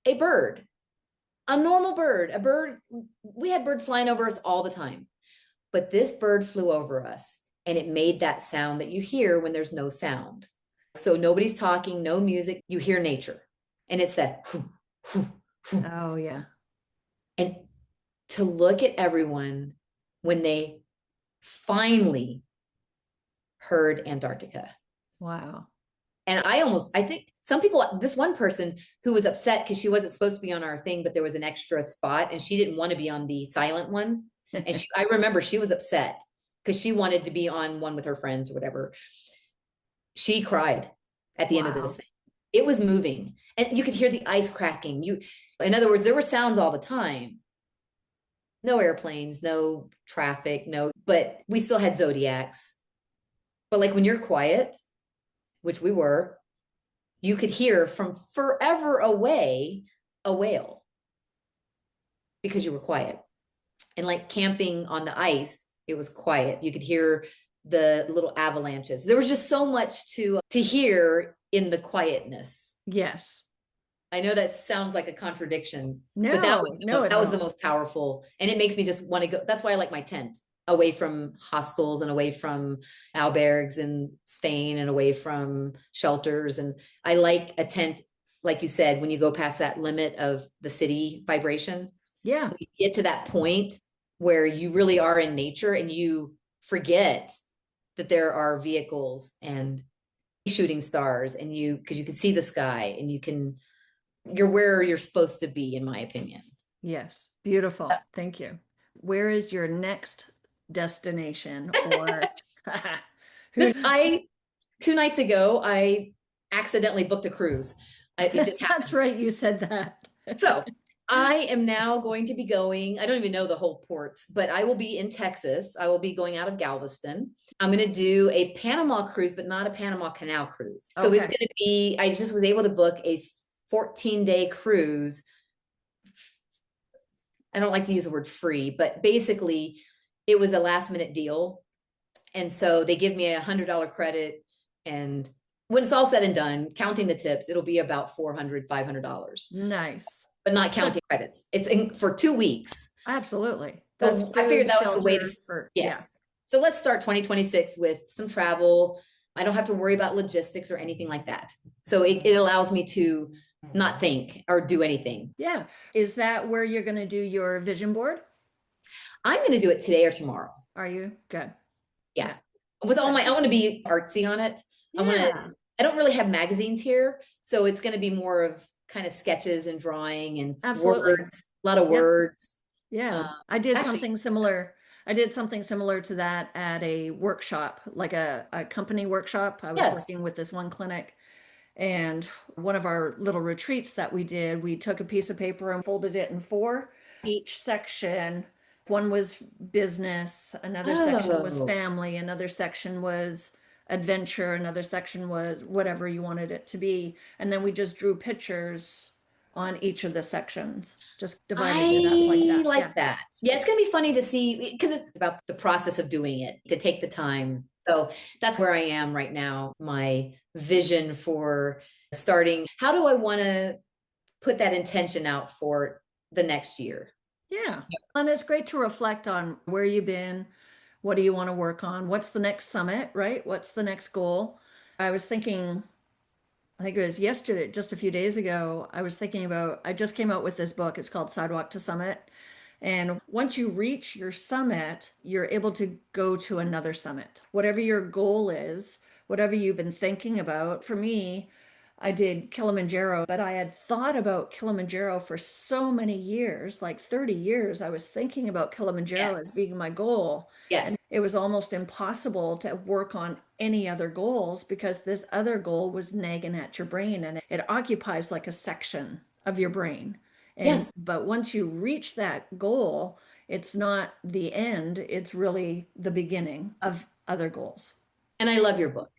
S2: a bird, a normal bird, a bird, we had birds flying over us all the time. But this bird flew over us and it made that sound that you hear when there's no sound. So nobody's talking, no music, you hear nature. And it's that.
S3: Oh, yeah.
S2: And to look at everyone when they finally heard Antarctica.
S3: Wow.
S2: And I think some people, this one person who was upset because she wasn't supposed to be on our thing, but there was an extra spot and she didn't want to be on the silent one. And I remember she was upset because she wanted to be on one with her friends or whatever. She cried at the end of this thing. It was moving and you could hear the ice cracking. In other words, there were sounds all the time. No airplanes, no traffic, but we still had Zodiacs. But like when you're quiet, which we were, you could hear from forever away a whale because you were quiet. And like camping on the ice, it was quiet. You could hear the little avalanches. There was just so much to hear in the quietness.
S3: Yes.
S2: I know that sounds like a contradiction,
S3: No,
S2: but that was
S3: no,
S2: that was the most powerful. And it makes me just want to go. That's why I like my tent, away from hostels and away from albergues in Spain and away from shelters. And I like a tent, like you said, when you go past that limit of the city vibration.
S3: Yeah.
S2: You get to that point where you really are in nature and you forget that there are vehicles and shooting stars, and because you can see the sky and you're where you're supposed to be, in my opinion.
S3: Yes. Beautiful. Thank you. Where is your next destination? Or
S2: 2 nights ago, I accidentally booked a cruise. It just happened.
S3: That's right. You said that.
S2: So I am now going to be going, I don't even know the whole ports, but I will be in Texas. I will be going out of Galveston. I'm going to do a Panama cruise, but not a Panama Canal cruise. So it's going to be, I just was able to book a 14-day cruise. I don't like to use the word free, but basically it was a last minute deal. And so they give me $100 credit. And when it's all said and done, counting the tips, it'll be about $400, $500.
S3: Nice.
S2: But not counting credits. It's for 2 weeks.
S3: Absolutely.
S2: So I figured that was a way to, yes. So let's start 2026 with some travel. I don't have to worry about logistics or anything like that. So it allows me to not think or do anything.
S3: Yeah. Is that where you're going to do your vision board?
S2: I'm going to do it today or tomorrow.
S3: Are you? Good.
S2: Yeah. With all I want to be artsy on it.
S3: Yeah.
S2: I don't really have magazines here. So it's going to be more of kind of sketches and drawing and words, a lot of words.
S3: Yeah. I did something similar. I did something similar to that at a workshop, like a company workshop. I was working with this one clinic, and one of our little retreats that we did, we took a piece of paper and folded it in 4. Each section, one was business, another section was family, another section was adventure, another section was whatever you wanted it to be. And then we just drew pictures on each of the sections, just divided it up like that.
S2: I like that. Yeah, it's going to be funny to see, because it's about the process of doing it, to take the time. So that's where I am right now. My vision for starting, how do I want to put that intention out for the next year?
S3: Yeah. And it's great to reflect on where you've been. What do you want to work on? What's the next summit, right? What's the next goal? I was thinking, I think it was yesterday, just a few days ago, I was thinking about, I just came out with this book. It's called Sidewalk to Summit. And once you reach your summit, you're able to go to another summit. Whatever your goal is, whatever you've been thinking about. For me, I did Kilimanjaro, but I had thought about Kilimanjaro for so many years, like 30 years. I was thinking about Kilimanjaro as being my goal.
S2: Yes.
S3: And it was almost impossible to work on any other goals because this other goal was nagging at your brain, and it occupies like a section of your brain. And, but once you reach that goal, it's not the end, it's really the beginning of other goals.
S2: And I love your book.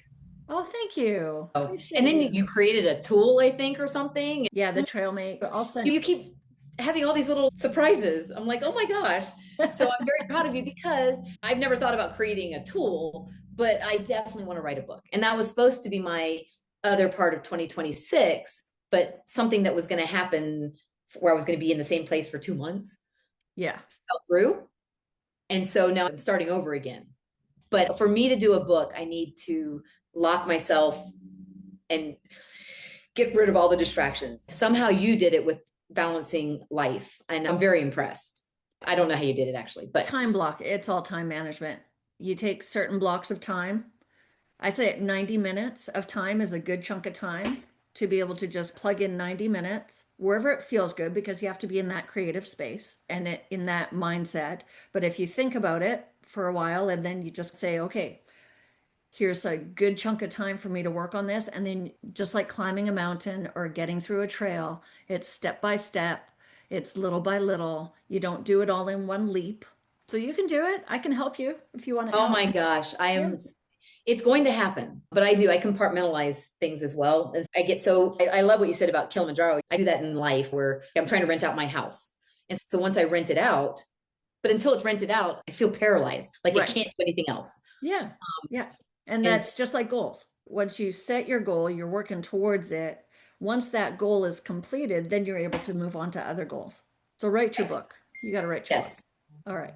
S3: Oh, thank you.
S2: And then you created a tool, I think, or something.
S3: Yeah, the trail mate. I'll send
S2: you keep having all these little surprises. I'm like, oh my gosh. So I'm very proud of you, because I've never thought about creating a tool, but I definitely want to write a book. And that was supposed to be my other part of 2026, but something that was going to happen where I was going to be in the same place for 2 months.
S3: Yeah.
S2: Fell through. And so now I'm starting over again. But for me to do a book, I need to lock myself and get rid of all the distractions. Somehow you did it with balancing life, and I'm very impressed. I don't know how you did it actually, but
S3: time block. It's all time management. You take certain blocks of time. I say 90 minutes of time is a good chunk of time to be able to just plug in 90 minutes wherever it feels good, because you have to be in that creative space and in that mindset. But if you think about it for a while and then you just say, okay, here's a good chunk of time for me to work on this. And then just like climbing a mountain or getting through a trail, it's step by step, it's little by little. You don't do it all in one leap. So you can do it. I can help you if you want to.
S2: Oh my gosh. It's going to happen, but I compartmentalize things as well. And I love what you said about Kilimanjaro. I do that in life where I'm trying to rent out my house. And so once I rent it out, but until it's rented out, I feel paralyzed. Like
S3: Right.
S2: I can't do anything else.
S3: Yeah. Yeah. And that's just like goals. Once you set your goal, you're working towards it. Once that goal is completed, then you're able to move on to other goals. So write your book. You got to write your book. All right.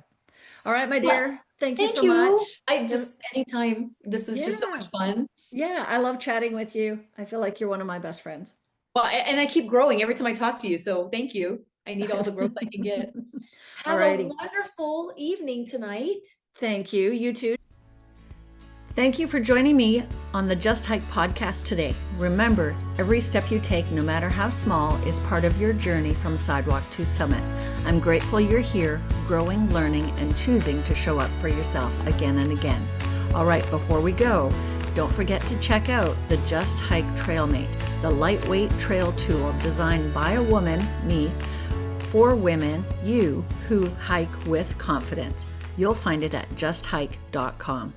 S3: All right, my dear. Thank you so much.
S2: Anytime. This was just so much fun.
S3: Yeah. I love chatting with you. I feel like you're one of my best friends.
S2: Well, and I keep growing every time I talk to you. So thank you. I need all the growth I can get. Have a wonderful evening tonight.
S3: Thank you. You too.
S1: Thank you for joining me on the Just Hyke podcast today. Remember, every step you take, no matter how small, is part of your journey from sidewalk to summit. I'm grateful you're here, growing, learning, and choosing to show up for yourself again and again. All right, before we go, don't forget to check out the Just Hyke Trailmate, the lightweight trail tool designed by a woman, me, for women, you, who hike with confidence. You'll find it at justhyke.com.